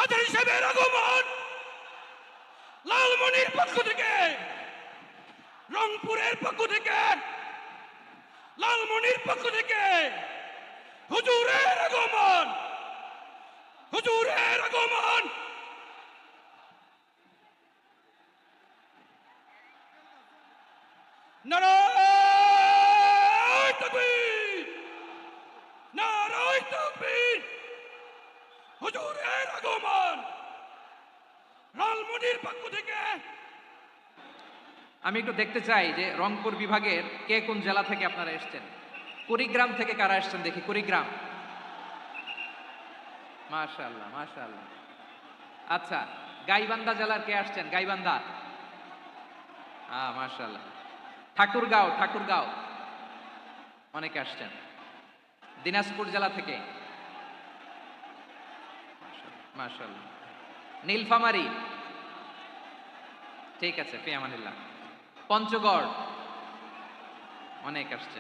বাজার হিসেবে আগমন লালমনির পক্ষ থেকে, রংপুরের পক্ষ থেকে, লালমনির পক্ষ থেকে হুজুরের আগমন, হুজুরের আগমন। নারায়ে তাকবীর, নারায়ে তাকবীর। হুজুরের আগমন লালমনির পক্ষ থেকে। আমি একটু দেখতে চাই যে রংপুর বিভাগের কে কোন জেলা থেকে আপনারা এসেছেন। কুড়িগ্রাম থেকে কারা এসেছেন দেখি, কুড়িগ্রাম। মাশাআল্লাহ মাশাআল্লাহ। আচ্ছা, গাইবান্ধা জেলার কে আসছেন? গাইবান্ধা, মাশাআল্লাহ। ঠাকুরগাঁও, ঠাকুরগাঁও অনেকে আসছেন। দিনাজপুর জেলা থেকে মাশাআল্লাহ। নীলফামারী, ঠিক আছে, ফি আমানিল্লাহ। পঞ্চগড় অনেক আসছে।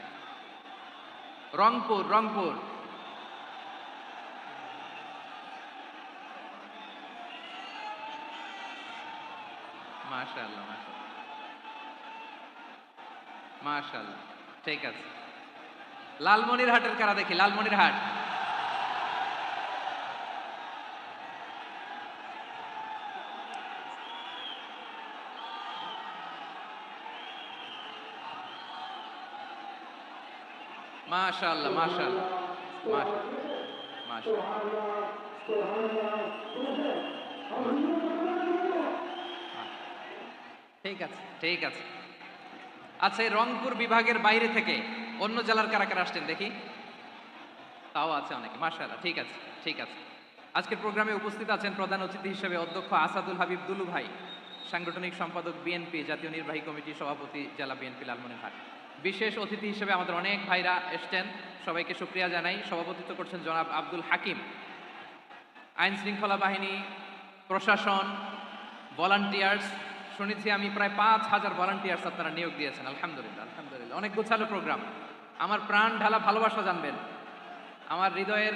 রংপুর, রংপুর মাশাআল্লাহ মাশাআল্লাহ মাশাআল্লাহ, ঠিক আছে। লালমনির হাটের কারা দেখি, লালমনির হাট। মাশাআল্লাহ মাশাআল্লাহ মাশাআল্লাহ মাশাআল্লাহ, ঠিক আছে ঠিক আছে। আচ্ছা, এই রংপুর বিভাগের বাইরে থেকে অন্য জেলার কারা কারা আসছেন দেখি। তাও আছে অনেকে, মাশাআল্লাহ, ঠিক আছে ঠিক আছে। আজকের প্রোগ্রামে উপস্থিত আছেন প্রধান অতিথি হিসেবে অধ্যক্ষ আসাদুল হাবিব দুলু ভাই, সাংগঠনিক সম্পাদক বিএনপি, জাতীয় নির্বাহী কমিটি সভাপতি, জেলা বিএনপি লালমনিরহাট। বিশেষ অতিথি হিসেবে আমাদের অনেক ভাইরা এসছেন, সবাইকে শুকরিয়া জানাই। সভাপতিত্ব করছেন জনাব আব্দুল হাকিম। আইন শৃঙ্খলা বাহিনী, প্রশাসন, ভলান্টিয়ার্স, শুনেছি আমি প্রায় 5,000 ভলান্টিয়ার্স আপনারা নিয়োগ দিয়েছেন। আলহামদুলিল্লাহ আলহামদুলিল্লাহ, অনেক গোছালো প্রোগ্রাম। আমার প্রাণ ঢালা ভালোবাসা জানবেন, আমার হৃদয়ের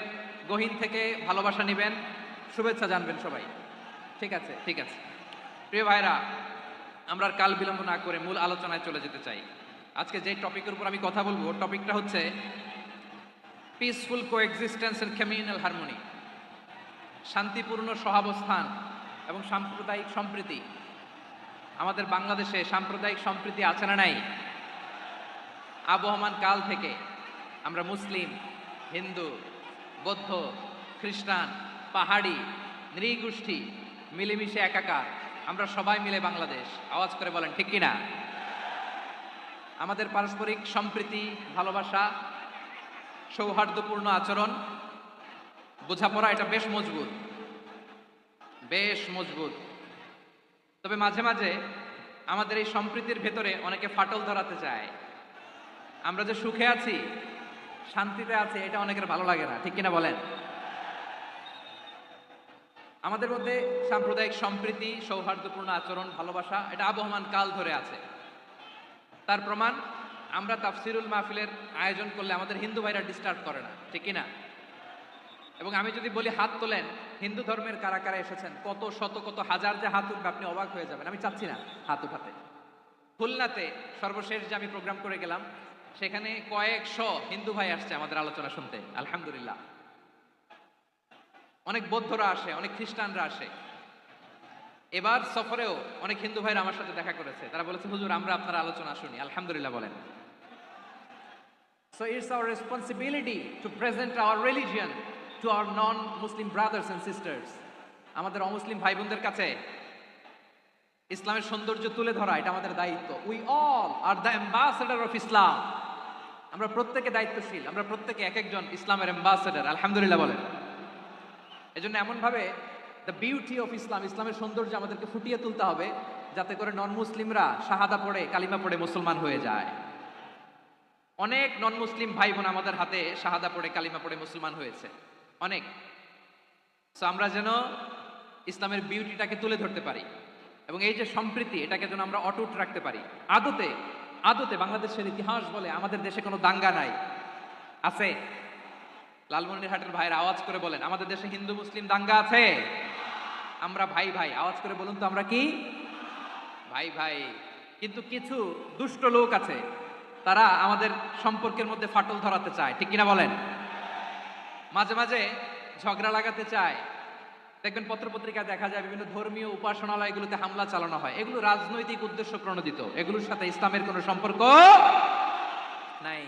গহীন থেকে ভালোবাসা নেবেন, শুভেচ্ছা জানবেন সবাই। ঠিক আছে ঠিক আছে। প্রিয় ভাইরা, আমরা আর কাল বিলম্ব না করে মূল আলোচনায় চলে যেতে চাই। আজকে যে টপিকের উপর আমি কথা বলবো, টপিকটা হচ্ছে peaceful coexistence and communal harmony, শান্তিপূর্ণ সহাবস্থান এবং সাম্প্রদায়িক সম্প্রীতি। আমাদের বাংলাদেশে সাম্প্রদায়িক সম্প্রীতি আছে না নাই? আবহমান কাল থেকে আমরা মুসলিম, হিন্দু, বৌদ্ধ, খ্রিস্টান, পাহাড়ি, নৃগোষ্ঠী মিলেমিশে একাকার, আমরা সবাই মিলে বাংলাদেশ। আওয়াজ করে বলেন ঠিক কিনা? আমাদের পারস্পরিক সম্প্রীতি, ভালোবাসা, সৌহার্দ্যপূর্ণ আচরণ, বোঝাপড়া, এটা বেশ মজবুত, বেশ মজবুত। তবে মাঝে মাঝে আমাদের এই সম্প্রীতির ভেতরে অনেকে ফাটল ধরাতে চায়। আমরা যে সুখে আছি, শান্তিতে আছি, এটা অনেকের ভালো লাগে না, ঠিক কিনা বলেন? আমাদের মধ্যে সাম্প্রদায়িক সম্প্রীতি, সৌহার্দ্যপূর্ণ আচরণ, ভালোবাসা, এটা আবহমান কাল ধরে আছে। তার প্রমাণ, আমরা তাফসিরুল মাহফিলের আয়োজন করলে আমাদের হিন্দু ভাইরা ডিস্টার্ব করে না, ঠিক কিনা? এবং আমি যদি বলি হাত তোলেন, হিন্দু ধর্মের কারা কারা এসেছেন, কত শত কত হাজার যে হাত উঠবে, আপনি অবাক হয়ে যাবেন। আমি চাচ্ছি না হাত উঠাতে। খুলনাতে সর্বশেষ যে আমি প্রোগ্রাম করে গেলাম, সেখানে কয়েকশো হিন্দু ভাই আসছে আমাদের আলোচনা শুনতে, আলহামদুলিল্লাহ। অনেক বৌদ্ধরা আসে, অনেক খ্রিস্টানরা আসে। এবার সফরেও অনেক হিন্দু ভাইরা আমার সাথে দেখা করেছে, তারা বলেছে হুজুর আমরা আপনার আলোচনা শুনি, আলহামদুলিল্লাহ বলেন। So it's our responsibility to present our religion to our non-Muslim brothers and sisters. আমাদের অমুসলিম ভাই বোনদের কাছে ইসলামের সৌন্দর্য তুলে ধরা, এটা আমাদের দায়িত্ব। We all are the ambassador of Islam. আমরা প্রত্যেকে দায়িত্বশীল, আমরা প্রত্যেকে এক একজন ইসলামের অ্যাম্বাসেডর, আলহামদুলিল্লাহ বলেন। এজন্য এমনভাবে দ্য বিউটি অফ ইসলাম, ইসলামের সৌন্দর্য আমাদেরকে ফুটিয়ে তুলতে হবে, যাতে করে নন মুসলিমরা শাহাদা পড়ে, কালিমা পড়ে মুসলমান হয়ে যায়। অনেক নন মুসলিম ভাই বোন আমাদের হাতে শাহাদা পড়ে, কালিমা পড়ে মুসলমান হয়েছে, অনেক। সো আমরা যেন ইসলামের বিউটিটাকে তুলে ধরতে পারি, এবং এই যে সম্প্রীতি, এটাকে যেন আমরা অটুট রাখতে পারি। আদতে আদতে বাংলাদেশের ইতিহাস বলে আমাদের দেশে কোনো দাঙ্গা নাই, আছে? লালমনিরহাটের ভাইয়ের আওয়াজ করে বলেন, আমাদের দেশে হিন্দু মুসলিম দাঙ্গা আছে? আমরা ভাই ভাই, আওয়াজ করে বলুন তো আমরা কি ভাই ভাই। কিন্তু কিছু দুষ্ট লোক আছে, তারা আমাদের সম্পর্কের মধ্যে ফাটল ধরাতে চায়, ঠিক কিনা বলেন? মাঝে মাঝে ঝগড়া লাগাতে চায়। দেখবেন পত্রপত্রিকায় দেখা যায় বিভিন্ন ধর্মীয় উপাসনালয়গুলোতে হামলা চালানো হয়, এগুলো রাজনৈতিক উদ্দেশ্য প্রণোদিত, এগুলোর সাথে ইসলামের কোনো সম্পর্ক নাই।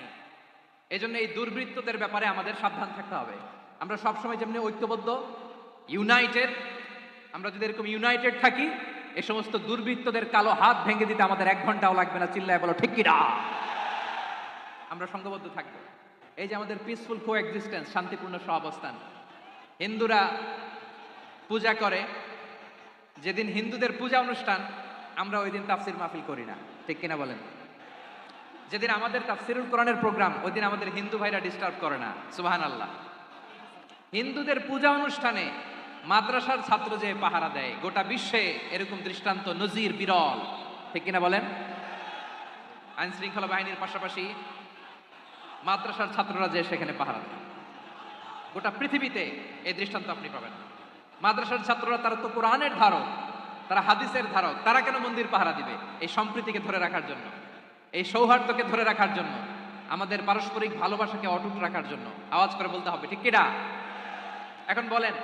এজন্য এই দুর্বৃত্তদের ব্যাপারে আমাদের সাবধান থাকতে হবে। আমরা সবসময় যেমনি ঐক্যবদ্ধ, ইউনাইটেড, আমরা যদি এরকম ইউনাইটেড থাকি, এই সমস্ত দুর্বৃত্তদের কালো হাত ভেঙে দিতে আমাদের 1 ঘন্টাও লাগবে না। চিল্লায় বলো ঠিক কিনা? আমরা সংঘবদ্ধ থাকবো। এই যে আমাদের পিসফুল কো এক্সিস্টেন্স, শান্তিপূর্ণ সহাবস্থান। হিন্দুরা পূজা করে, যেদিন হিন্দুদের পূজা অনুষ্ঠান, আমরা ওই দিন তাফসির মাহফিল করি না, ঠিক কিনা বলেন? যেদিন আমাদের তাফসিরুল কোরআনের প্রোগ্রাম, ওই দিন আমাদের হিন্দু ভাইরা ডিস্টার্ব করে না। সুবহানাল্লাহ। হিন্দুদের পূজা অনুষ্ঠানে মাদ্রাসার ছাত্র যে পাহারা দেয়, গোটা বিশ্বে এরকম দৃষ্টান্ত নজির বিরল, ঠিক কিনা বলেন? আইন শৃঙ্খলা বাহিনীর পাশাপাশি মাদ্রাসার ছাত্ররা যে সেখানে পাহারা দেয়, গোটা পৃথিবীতে এই দৃষ্টান্ত আপনি পাবেন না। মাদ্রাসার ছাত্ররা, তারা তো কোরআনের ধারক, তারা হাদিসের ধারক, তারা কেন মন্দির পাহারা দিবে? এই সম্প্রীতিকে ধরে রাখার জন্য, এই সৌহার্দ্যকে ধরে রাখার জন্য, আমাদের পারস্পরিক ভালোবাসাকে অটুট রাখার জন্য। আওয়াজ করে বলতে হবে ঠিক কিনা? এখন বলেন,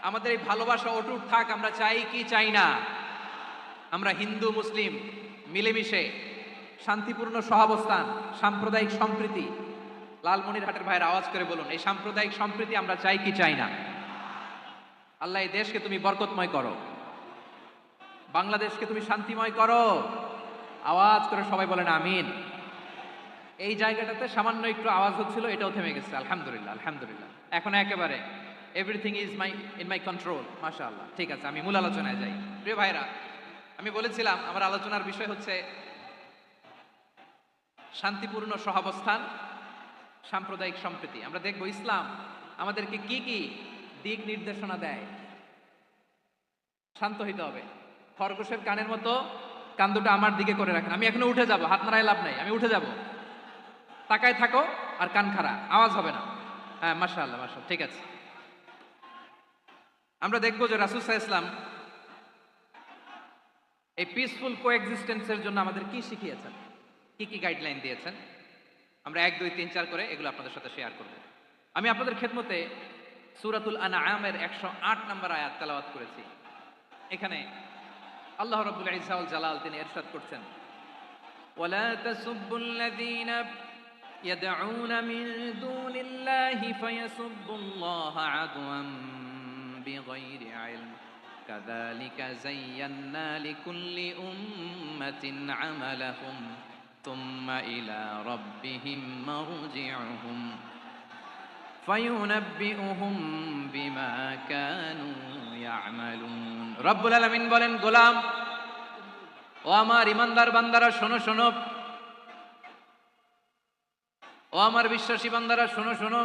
আমাদের এই ভালোবাসা অটুট থাক, আমরা চাই কি চাই না? আমরা হিন্দু মুসলিম মিলেমিশে শান্তিপূর্ণ সহাবস্থান, সাম্প্রদায়িক সম্প্রীতি, লালমনিরহাটের ভাইয়ের আওয়াজ করে বলুন, এই সাম্প্রদায়িক সম্প্রীতি আমরা চাই কি চাই না? আল্লাহ এই দেশকে তুমি বরকতময় করো, বাংলাদেশকে তুমি শান্তিময় করো। আওয়াজ করে সবাই বলেন আমিন। এই জায়গাটাতে সামান্য একটু আওয়াজ হচ্ছিল, এটাও থেমে গেছে। আলহামদুলিল্লাহ, আলহামদুলিল্লাহ। এখন একেবারে everything is in my control. মাশাআল্লাহ। ঠিক আছে, আমি মূল আলোচনায় যাই। প্রিয় ভাইরা, আমি বলেছিলাম আমার আলোচনার বিষয় হচ্ছে শান্তিপূর্ণ সহাবস্থান, সাম্প্রদায়িক সম্প্রীতি। আমরা দেখব ইসলাম আমাদেরকে কি কি দিক নির্দেশনা দেয়। শান্ত হইতে হবে। খরগোশের কানের মতো কান দুটো আমার দিকে করে রাখেন। আমি এখনো উঠে যাব, হাত নাড়ায় লাভ নাই, আমি উঠে যাব। তাকায় থাকো আর কান খাড়া, আওয়াজ হবে না। হ্যাঁ, মাশাআল্লাহ, মাশাআল্লাহ, ঠিক আছে। আমরা দেখবো যে রাসূল সাল্লাল্লাহু আলাইহি ওয়াসাল্লাম এই পিসফুল কোএক্সিস্টেন্সের জন্য আমাদের কি শিখিয়েছেন, কি কি গাইডলাইন দিয়েছেন। আমরা 1, 2, 3, 4 করে এগুলো আপনাদের সাথে শেয়ার করব। আমি আপনাদের খেদমতে সূরাতুল আনআমের 108 নম্বর আয়াত তেলাওয়াত করেছি। এখানে আল্লাহ রাব্বুল ইজ্জা ওয়াল জালাল তিনি ইরশাদ করছেন, ওয়ালা তাসুব্বুল্লাযীনা ইয়াদউনা মিন দুনিল্লাহি ফায়াসুব্বুল্লাহা আদওয়াম বিগাইরি ইলম কাযালিকা যায়্যান্না লিকুল্লি উম্মাতিন আমালাহুম তুম্মা ইলা রাব্বিহিম মারজিউহুম ফায়ুনাব্বিউহুম বিমা কানু ইয়ামালুন। রব্বুল আলামিন বলেন, গোলাম ও আমার ইমানদার বান্দারা শোনো শোনো, ও আমার বিশ্বাসী বান্দারা শোনো শোনো,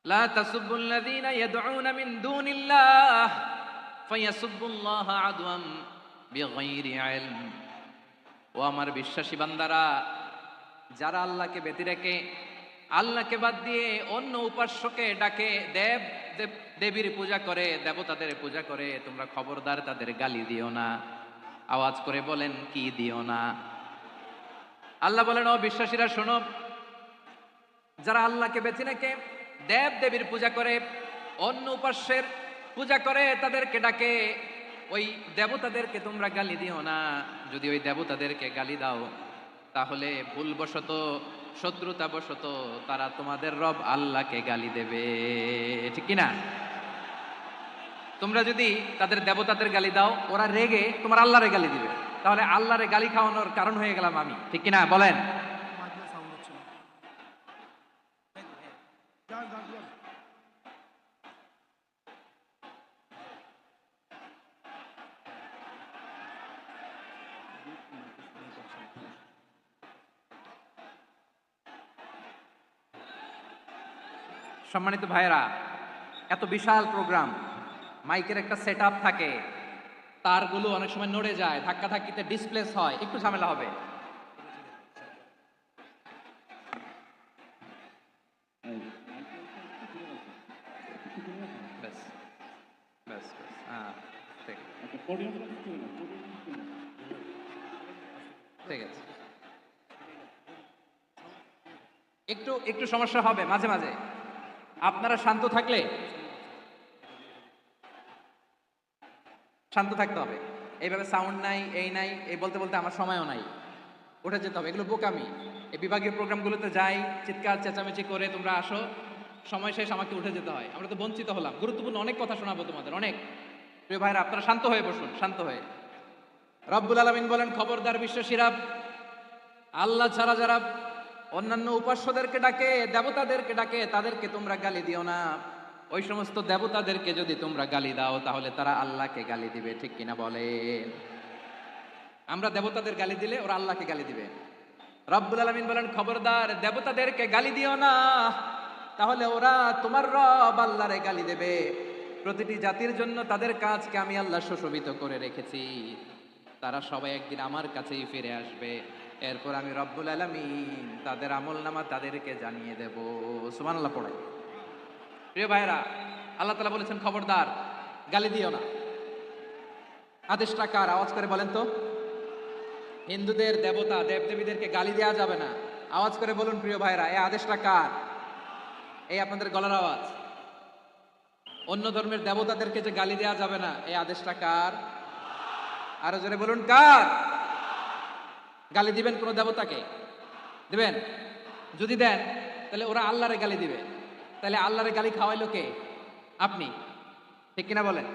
লা তাসুব্বুল্লাযীনা ইয়াদউনা মিন দুনিল্লাহ ফায়াসুব্বুল্লাহা আদওয়াম বিগাইরি ইলম। ও আমার বিশ্বাসী বান্দারা, যারা আল্লাহকে ব্যতি রেখে, আল্লাহকে বাদ দিয়ে অন্য উপাস্যকে ডাকে, দেব দেবীর পূজা করে, দেবতাদের পূজা করে, তোমরা খবরদার তাদের গালি দিও না। আওয়াজ করে বলেন, কি দিও না? আল্লাহ বলেন, ও বিশ্বাসীরা শোনো, যারা আল্লাহকে বেছে রেখে দেব দেবীর পূজা করে, অন্য উপাস্যের পূজা করে, তাদেরকে ডাকে, ওই দেবতাদেরকে তোমরা গালি দিও না। যদি ওই দেবতাদেরকে গালি দাও, তাহলে ভুলবশত, শত্রুতাবশত তারা তোমাদের রব আল্লাহকে গালি দেবে, ঠিক কিনা? তোমরা যদি তাদের দেবতাদের গালি দাও, ওরা রেগে তোমার আল্লাহরে গালি দিবে, তাহলে আল্লাহরে গালি খাওয়ানোর কারণ হয়ে গেলাম আমি, ঠিক কিনা বলেন? সম্মানিত ভাইয়েরা, এত বিশাল প্রোগ্রাম, মাইকের একটা সেটআপ থাকে, তারগুলো অনেক সময় নড়ে যায়, ধাক্কা ধাক্কিতে ডিসপ্লেস হয়, একটু ঝামেলা হবে। ব্যাস, ঠিক আছে, একটু একটু সমস্যা হবে মাঝে মাঝে। আপনারা শান্ত থাকলে, শান্ত থাকতে হবে। এইভাবে সাউন্ড নাই, এই নাই, এই বলতে বলতে আমার সময়ও নাই, উঠে যেতে হবে। এগুলো বোকামি। এই বিভাগীয় প্রোগ্রামগুলোতে যাই, চিৎকার চেঁচামেচি করে তোমরা আসো, সময় শেষ আমাকে উঠে যেতে হয়। আমরা তো বঞ্চিত হলাম। গুরুত্বপূর্ণ অনেক কথা শোনাবো তোমাদের, অনেক। প্রিয় ভাইরা, আপনারা শান্ত হয়ে বসুন, শান্ত হয়ে। রব্বুল আলামিন বলেন, খবরদার বিশ্বশিরা, আল্লাহ ছাড়া যারা অন্যান্য উপাস্যদেরকে ডাকে, দেবতাদেরকে ডাকে, তাদেরকে তোমরা গালি দিও না। ওই সমস্ত দেবতাদেরকে যদি তোমরা গালি দাও, তাহলে তারা আল্লাহকে গালি দিবে, ঠিক কিনা বলে? আমরা দেবতাদের গালি দিলে ওরা আল্লাহকে গালি দিবে। রব্বুল আলামিন বলেন, খবরদার দেবতাদেরকে গালি দিও না, তাহলে ওরা তোমার রব আল্লাহরে গালি দেবে। প্রতিটি জাতির জন্য তাদের কাজকে আমি আল্লাহ সুশোভিত করে রেখেছি। তারা সবাই একদিন আমার কাছেই ফিরে আসবে। এরপর আমি রব্বুল আলামিন তাদের আমলনামা তাদেরকে জানিয়ে দেব। সুবহানাল্লাহ পড়ে। প্রিয় ভাইরা, আল্লাহ তাআলা বলেছেন, খবরদার গালি দিও না। আদেশটা কার? আওয়াজ করে বলেন তো। হিন্দুদের দেবতা দেবদেবীদেরকে গালি দেওয়া যাবে না। আওয়াজ করে বলুন প্রিয় ভাইরা, এই আদেশটা কার? এই আপনাদের গলার আওয়াজ। অন্য ধর্মের দেবতাদেরকে যে গালি দেওয়া যাবে না, এই আদেশটা কার? আরো জোরে বলুন, কার? গালি দিবেন কোন দেবতাকে? দিবেন? যদি দেন তাহলে ওরা আল্লাহরে গালি দিবে। তাহলে আল্লাহরে গালি খাওয়াইলো কে? আপনি, ঠিক কিনা বলেন?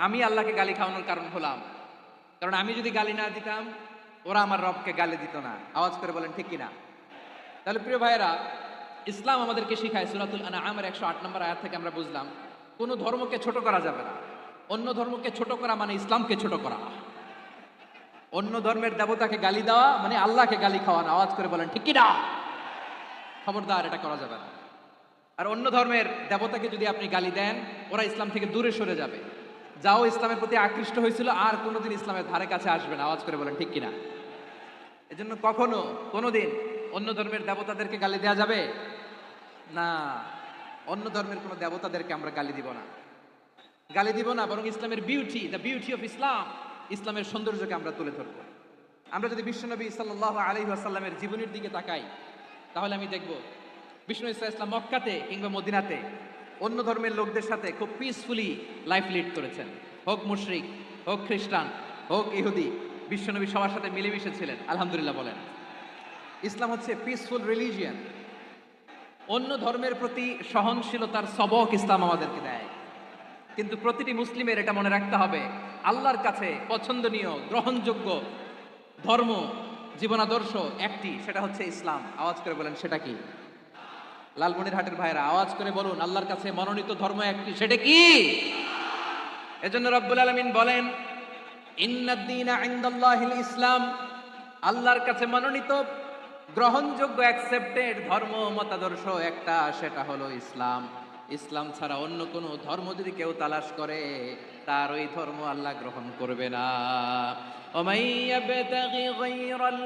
আমি আল্লাহকে গালি খাওয়ানোর কারণ হলাম, কারণ আমি যদি গালি না দিতাম ওরা আমার রবকে গালি দিত না। আওয়াজ করে বলেন ঠিক কিনা? তাহলে প্রিয় ভাইয়েরা, ইসলাম আমাদেরকে শিখায়, সূরাতুল আনআমের 108 নম্বর আয়াত থেকে আমরা বুঝলাম, কোন ধর্মকে ছোট করা যাবে না। অন্য ধর্মকে ছোট করা মানে ইসলামকে ছোট করা। অন্য ধর্মের দেবতাকে গালি দেওয়া মানে আল্লাহকে গালি খাওয়ানো। আওয়াজ করে বলেন ঠিক কিনা? খবরদার, এটা করা যাবে না। আর অন্য ধর্মের দেবতাকে যদি আপনি গালি দেন, ওরা ইসলাম থেকে দূরে সরে যাবে। যাও ইসলামের প্রতি আকৃষ্ট হয়েছিল আর কোনোদিন ইসলামের ধারে কাছে আসবে না। আওয়াজ করে বলেন ঠিক কিনা? এজন্য কখনো কোনোদিন অন্য ধর্মের দেবতাদেরকে গালি দেওয়া যাবে না। অন্য ধর্মের কোনো দেবতাদেরকে আমরা গালি দিব না, গালি দিব না, বরং ইসলামের beauty, the beauty of Islam, ইসলামের সৌন্দর্যকে আমরা তুলে ধরব। আমরা যদি বিশ্বনবী সাল্লাল্লাহু আলাইহি ওয়াসাল্লামের জীবনের দিকে তাকাই, তাহলে আমি দেখব বিষ্ণু ইসলাম মক্কাতে কিংবা মদিনাতে অন্য ধর্মের লোকদের সাথে খুব পিসফুলি লাইফ লিড করেছেন। হোক মুশরিক, হোক খ্রিস্টান, হোক ইহুদি, বিশ্বনবী সবার সাথে মিলেমিশে ছিলেন। আলহামদুলিল্লাহ বলেন। ইসলাম হচ্ছে পিসফুল রিলিজিয়ান। অন্য ধর্মের প্রতি সহনশীলতার সবক ইসলাম আমাদেরকে দেয়। কিন্তু প্রতিটি মুসলিমের এটা মনে রাখতে হবে, আল্লাহর কাছে পছন্দনীয় গ্রহণযোগ্য ধর্ম, জীবনাদর্শ একটি, সেটা হচ্ছে ইসলাম। আওয়াজ করে বলেন সেটা কি? লালমনিরহাটের ভাইরা আওয়াজ করে বলুন, আল্লাহর কাছে মনোনীত ধর্ম একটি, সেটা কি? এজন্য রব্বুল আলামিন বলেন, ইন্নাদ-দীনা ইনদাল্লাহিল ইসলাম, আল্লাহর কাছে মনোনীত গ্রহণযোগ্য অ্যাকসেপ্টেড ধর্ম মতাদর্শ একটা, সেটা হলো ইসলাম। ইসলাম ছাড়া অন্য কোনো ধর্ম যদি কেউ তালাশ করে, তার ওই ধর্ম আল্লাহ গ্রহণ করবে না। ওমাই ইয়াবতাগি গায়রাল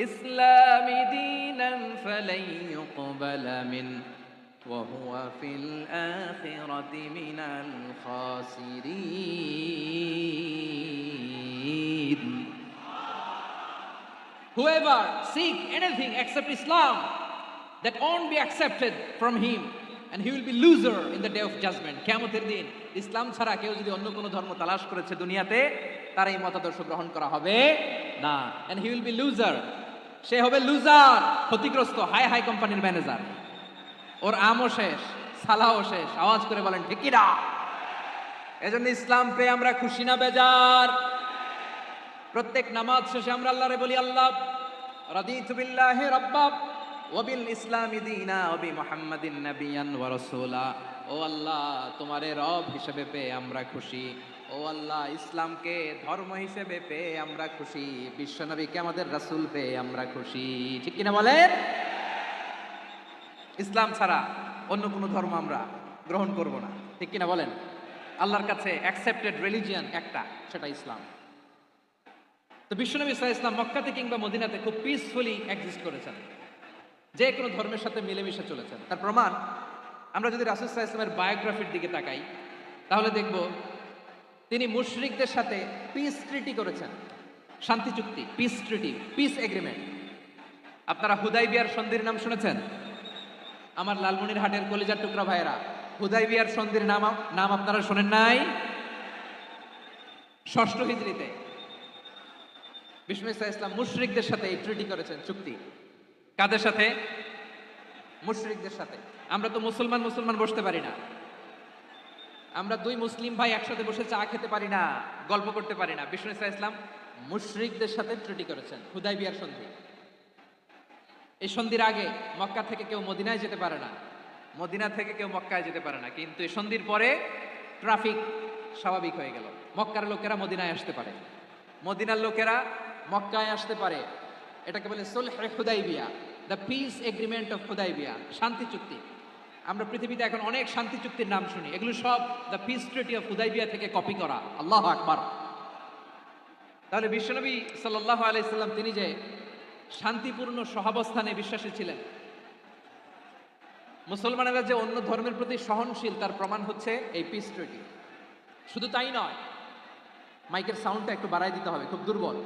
ইসলামি দীনান ফালান ইউকবালা মিন ওয়া হুয়া ফিল আখিরাতি মিনাল খাসিরিন। Whoever seek anything except Islam, that won't be accepted from him, and he will be loser in the day of judgment. কিয়ামতের দিন ইসলাম ছাড়া কেউ যদি অন্য কোনো ধর্ম তালাশ করেছে দুনিয়াতে, তার এই মতাদর্শ গ্রহণ করা হবে না, and he will be loser. সে হবে লুজার, ক্ষতিগ্রস্ত, হাই হাই কোম্পানির ম্যানেজার। ওর আমও শেষ, সালাও শেষ। আওয়াজ করে বলেন ঠিক কি না? এজন্য ইসলাম পেয়ে আমরা খুশি না বেজার? প্রত্যেক নামাজ শেষে আমরা আল্লাহরে বলি, আল্লাহ রাদিতু বিল্লাহি রাব্বা ওয়া বিল ইসলামি দীনা ওয়া বি মুহাম্মাদিন নাবিয়ান ওয়া রাসূলা। ও আল্লাহ, তোমারে রব হিসেবে পেয়ে আমরা খুশি। ও আল্লাহ, ইসলামকে ধর্ম হিসেবে পেয়ে আমরা খুশি। বিশ্বনবীকে আমাদের রাসূল পেয়ে আমরা খুশি। ঠিক কিনা বলেন? ইসলাম ছাড়া অন্য কোনো ধর্ম আমরা গ্রহণ করব না। ঠিক কিনা বলেন? আল্লাহর কাছে অ্যাকসেপ্টেড রিলিজিয়ান একটা, সেটা ইসলাম। তো বিশ্বনবী সাল্লাল্লাহু আলাইহি ওয়াসাল্লাম মক্কাতে কিংবা মদিনাতে খুব পিসফুলি এক্সিস্ট করেছেন, যে কোনো ধর্মের সাথে মিলেমিশে চলেছেন। তার প্রমাণ আমরা যদি রাসূল সাল্লাল্লাহু আলাইহি ওয়াসাল্লামের বায়োগ্রাফির দিকে তাকাই, তাহলে দেখব তিনি মুশরিকদের সাথে পিস ট্রিটি করেছেন, শান্তি চুক্তি, পিস ট্রিটি, পিস এগ্রিমেন্ট। আপনারা হুদাইবিয়ার সন্ধির নাম শুনেছেন? আমার লালমনিরহাটের কলিজার টুকরা ভাইয়েরা, হুদাইবিয়ার সন্ধির নাম আপনারা শোনেন নাই? ষষ্ঠ হিজরিতে বিষ্ণু ইসা ইসলাম মুশরিকদের সাথে এই ট্রিটি করেছেন, চুক্তি। কাদের সাথে? মুশরিকদের সাথে। আমরা তো মুসলমান বসতে পারি না, আমরা দুই মুসলিম ভাই একসাথে বসে চা খেতে পারি না, গল্প করতে পারি না। বিষ্ণু ইসা ইসলাম মুশরিকদের সাথে ট্রিটি করেছেন, হুদাইবিয়ার সন্ধি। এই সন্ধির আগে মক্কা থেকে কেউ মদিনায় যেতে পারে না, মদিনা থেকে কেউ মক্কায় যেতে পারে না, কিন্তু এই সন্ধির পরে ট্রাফিক স্বাভাবিক হয়ে গেল। মক্কার লোকেরা মদিনায় আসতে পারে, মদিনার লোকেরা মক্কায় আসতে পারে। এটাকে বলে সুলহে হুদাইবিয়া, the peace agreement of Hudaibiya, শান্তি চুক্তি। আমরা পৃথিবীতে এখন অনেক শান্তি চুক্তির নাম শুনি, এগুলো সব the piece treaty of Hudaibiya থেকে কপি করা। আল্লাহু আকবার। তাহলে বিশ্বনবী সাল্লাল্লাহু আলাইহি সাল্লাম তিনি যে শান্তিপূর্ণ সহাবস্থানে বিশ্বাসী ছিলেন, মুসলমানেরা যে অন্য ধর্মের প্রতি সহনশীল, তার প্রমাণ হচ্ছে এই পিস ট্রিটি। শুধু তাই নয়, মাইকের সাউন্ডটা একটু বাড়াই দিতে হবে, খুব দুর্বল,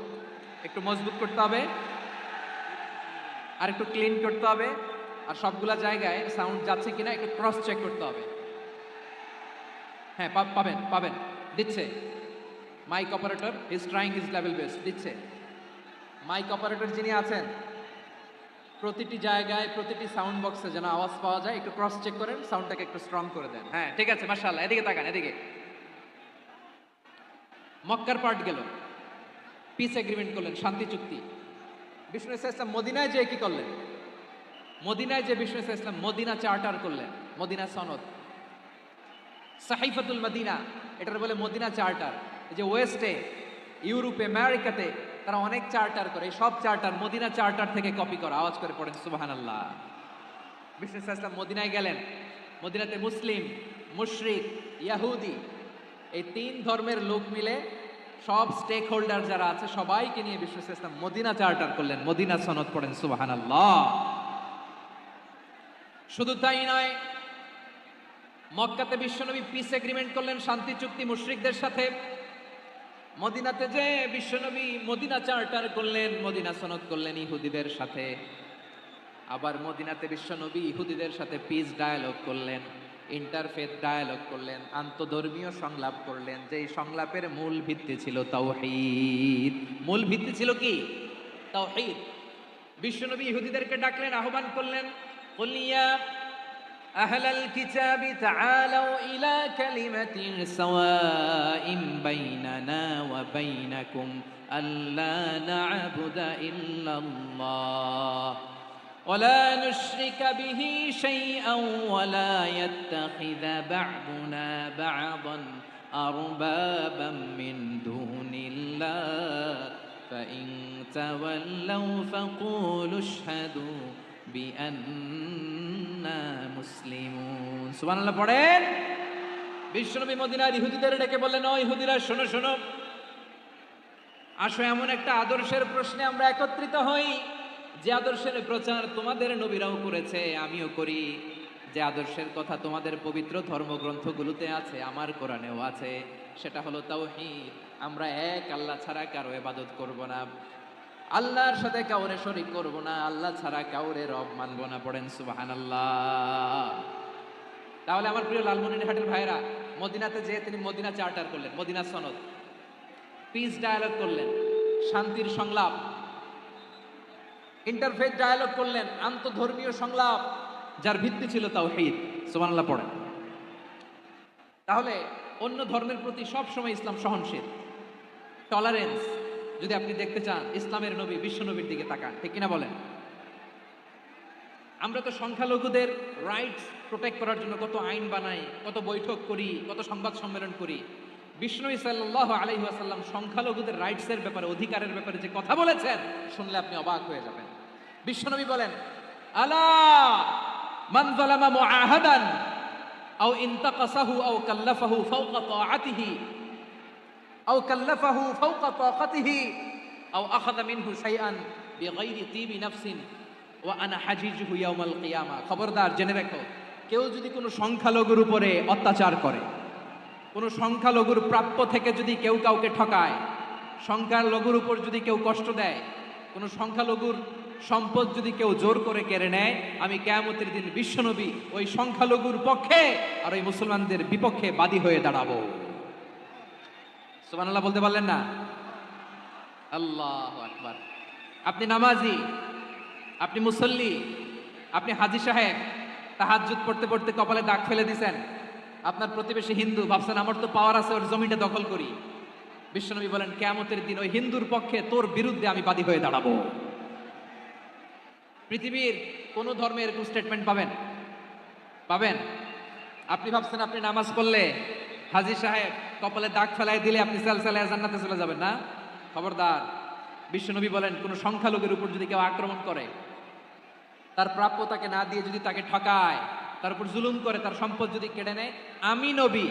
একটু মজবুত করতে হবে, আর একটু ক্লিন করতে হবে, আর সবগুলা জায়গায় সাউন্ড যাচ্ছে কিনা একটু ক্রস চেক করতে হবে। হ্যাঁ, পাবেন, দিচ্ছে mike operator, is trying his level best, দিচ্ছে। মাইক অপারেটর যিনি আছেন, প্রতিটি জায়গায় প্রতিটি সাউন্ড বক্সে যেন আওয়াজ পাওয়া যায়, একটু ক্রস চেক করেন, সাউন্ডটাকে একটু স্ট্রং করে দেন। হ্যাঁ, ঠিক আছে, মাশাআল্লাহ। এদিকে তাকান, এদিকে। মক্কার পার্ট গেল, পিস এগ্রিমেন্ট করলেন, শান্তি চুক্তি। বিষ্ণু ইসলাম মদিনায় যে কি করলেন? মদিনায় যে বিষ্ণু ইসলাম মদিনা চার্টার করলেন, মদিনা সনদ, সাহিফাতুল মদিনা, এটার বলে মদিনা চার্টার। এই যে ওয়েস্টে, ইউরোপে, আমেরিকাতে তারা অনেক চার্টার করে, সব চার্টার মদিনা চার্টার থেকে কপি করা। আওয়াজ করে পড়েন সুবহানাল্লাহ। বিষ্ণু ইসলাম মদিনায় গেলেন, মদিনাতে মুসলিম, মুশরিক, ইয়াহুদি, এই তিন ধর্মের লোক মিলে সব স্টেক হোল্ডার যারা আছে সবাইকে নিয়ে বিষ্ণু ইসলাম মদিনা চার্টার করলেন, মদিনা সনদ, পড়েন সুবহানাল্লাহ। শুধু তাই নয়, মক্কাতে বিশ্বনবী পিস এগ্রিমেন্ট করলেন, শান্তি চুক্তি মুশরিকদের সাথে। মদিনাতে যে বিশ্বনবী মদিনা চার্টার করলেন, মদিনা সনদ করলেন ইহুদিদের সাথে। আবার মদিনাতে বিশ্বনবী ইহুদিদের সাথে পিস ডায়ালগ করলেন, ইন্টারফেথ ডায়ালগ করলেন, আন্তধর্মীয় সংলাপ করলেন, যেই সংলাপের মূল ভিত্তি ছিল তাওহীদ। মূল ভিত্তি ছিল কি? তাওহীদ। বিশ্বনবী ইহুদিদেরকে ডাকলেন, আহ্বান করলেন, কুল ইয়া আহলাল কিতাবি তাআলাউ ইলা কালিমাতিন সাওয়াইন বাইনানা ওয়া বাইনাকুম আল্লা না'বুদা ইল্লাল্লাহ ولا نشرك به شيئا ولا يتخذ بعضنا بعضا أربابا من دون الله فإن تولوا فقولوا اشهدوا بأننا مسلمون سبحان الله পড়েন। বিশ্বনবী মদিনার ইহুদিদের ডেকে বললেন, ও ইহুদিরা, শোনো শোনো, আসো এমন একটা আদর্শের প্রশ্নে আমরা একত্রিত হই, যে আদর্শের প্রচার তোমাদের নবীরাও করেছে, আমিও করি, যে আদর্শের কথা তোমাদের পবিত্র ধর্মগ্রন্থগুলোতে আছে, আমার কোরআনেও আছে, সেটা হলো তাওহীদ। আমরা এক আল্লাহ ছাড়া কারো ইবাদত করব না, আল্লাহর সাথে কাউরে শরীক করব না, আল্লাহ ছাড়া কাউরে রব মানব না। পড়েন সুবহানাল্লাহ। তাহলে আমার প্রিয় লালমনিরহাটের ভাইরা, মদিনাতে যে তিনি মদিনা চার্টার করলেন, মদিনা সনদ, পিস ডায়ালগ করলেন, শান্তির সংলাপ, ইন্টারফেথ ডায়ালগ করলেন, আন্তধর্মীয় সংলাপ, যার ভিত্তি ছিল তাওহীদ। সুবহানাল্লাহ পড়েন। তাহলে অন্য ধর্মের প্রতি সব সময় ইসলাম সহনশীল, টলারেন্স। যদি আপনি দেখতে চান ইসলামের নবী, বিশ্ব নবীর দিকে তাকান, ঠিক কিনা বলেন? আমরা তো সংখ্যালঘুদের রাইটস প্রোটেক্ট করার জন্য কত আইন বানাই, কত বৈঠক করি, কত সংবাদ সম্মেলন করি। বিষ্ণু সাল্লাল্লাহু আলাইহি ওয়াসাল্লাম সংখ্যালঘুদের রাইটসের ব্যাপারে, অধিকারের ব্যাপারে যে কথা বলেছেন, শুনলে আপনি অবাক হয়ে যাবেন। বিশ্বনবী বলেন, আলা মান যালামা মুআহাদান আও ইনতাকাসাহু আও কাল্লাফাহু ফাওকা তাআতিহি আও কাল্লাফাহু ফাওকা তাকাতিহি আও আখাযা মিনহু শাইআন বিগাইরি তিবি নাফসিন ওয়া আনা হাজিজুহু ইয়াউমাল কিয়ামা। খবরদার, জেনে রাখো, কেউ যদি কোনো সংখ্যালঘুর উপরে অত্যাচার করে, কোনো সংখ্যালঘুর প্রাপ্য থেকে যদি কেউ কাউকে ঠকায়, সংখ্যালঘুর উপর যদি কেউ কষ্ট দেয়, কোনো সংখ্যালঘুর সম্পদ যদি কেউ জোর করে কেড়ে নেয়, আমি কিয়ামতের দিন বিশ্বনবী ওই সংখ্যালঘুর পক্ষে আর ওই মুসলমানদের বিপক্ষে বাদী হয়ে দাঁড়াবো। সুবহানাল্লাহ বলতে পারলেন না? আল্লাহু আকবার। আপনি নামাজি, আপনি মুসল্লি, আপনি হাজী সাহেব, তাহাজ্জুদ পড়তে পড়তে কপালে দাগ ফেলে দিছেন, আপনার প্রতিবেশী হিন্দু, ভাবছেন আমার তো পাওয়ার আছে, ওর জমিটা দখল করি। বিশ্বনবী বলেন কিয়ামতের দিন ওই হিন্দুর পক্ষে তোর বিরুদ্ধে আমি বাদী হয়ে দাঁড়াবো। পৃথিবীর কোন ধর্মে এরকম স্টেটমেন্ট পাবেন? পাবেন? আপনি ভাবছেন আপনি নামাজ পড়লে হাজী সাহেব কপালে দাগ ফেলাই দিলে আপনি সালসালায় জান্নাতে চলে যাবেন না? খবরদার। বিশ্বনবী বলেন কোন সংখ্যালঘুর উপর যদি কেউ আক্রমণ করে, তার প্রাপ্য তাকে না দিয়ে যদি তাকে ঠকায়, তার উপর জুলুম করে, তার সম্পদ যদি কেড়ে নেয়, আমি নবী,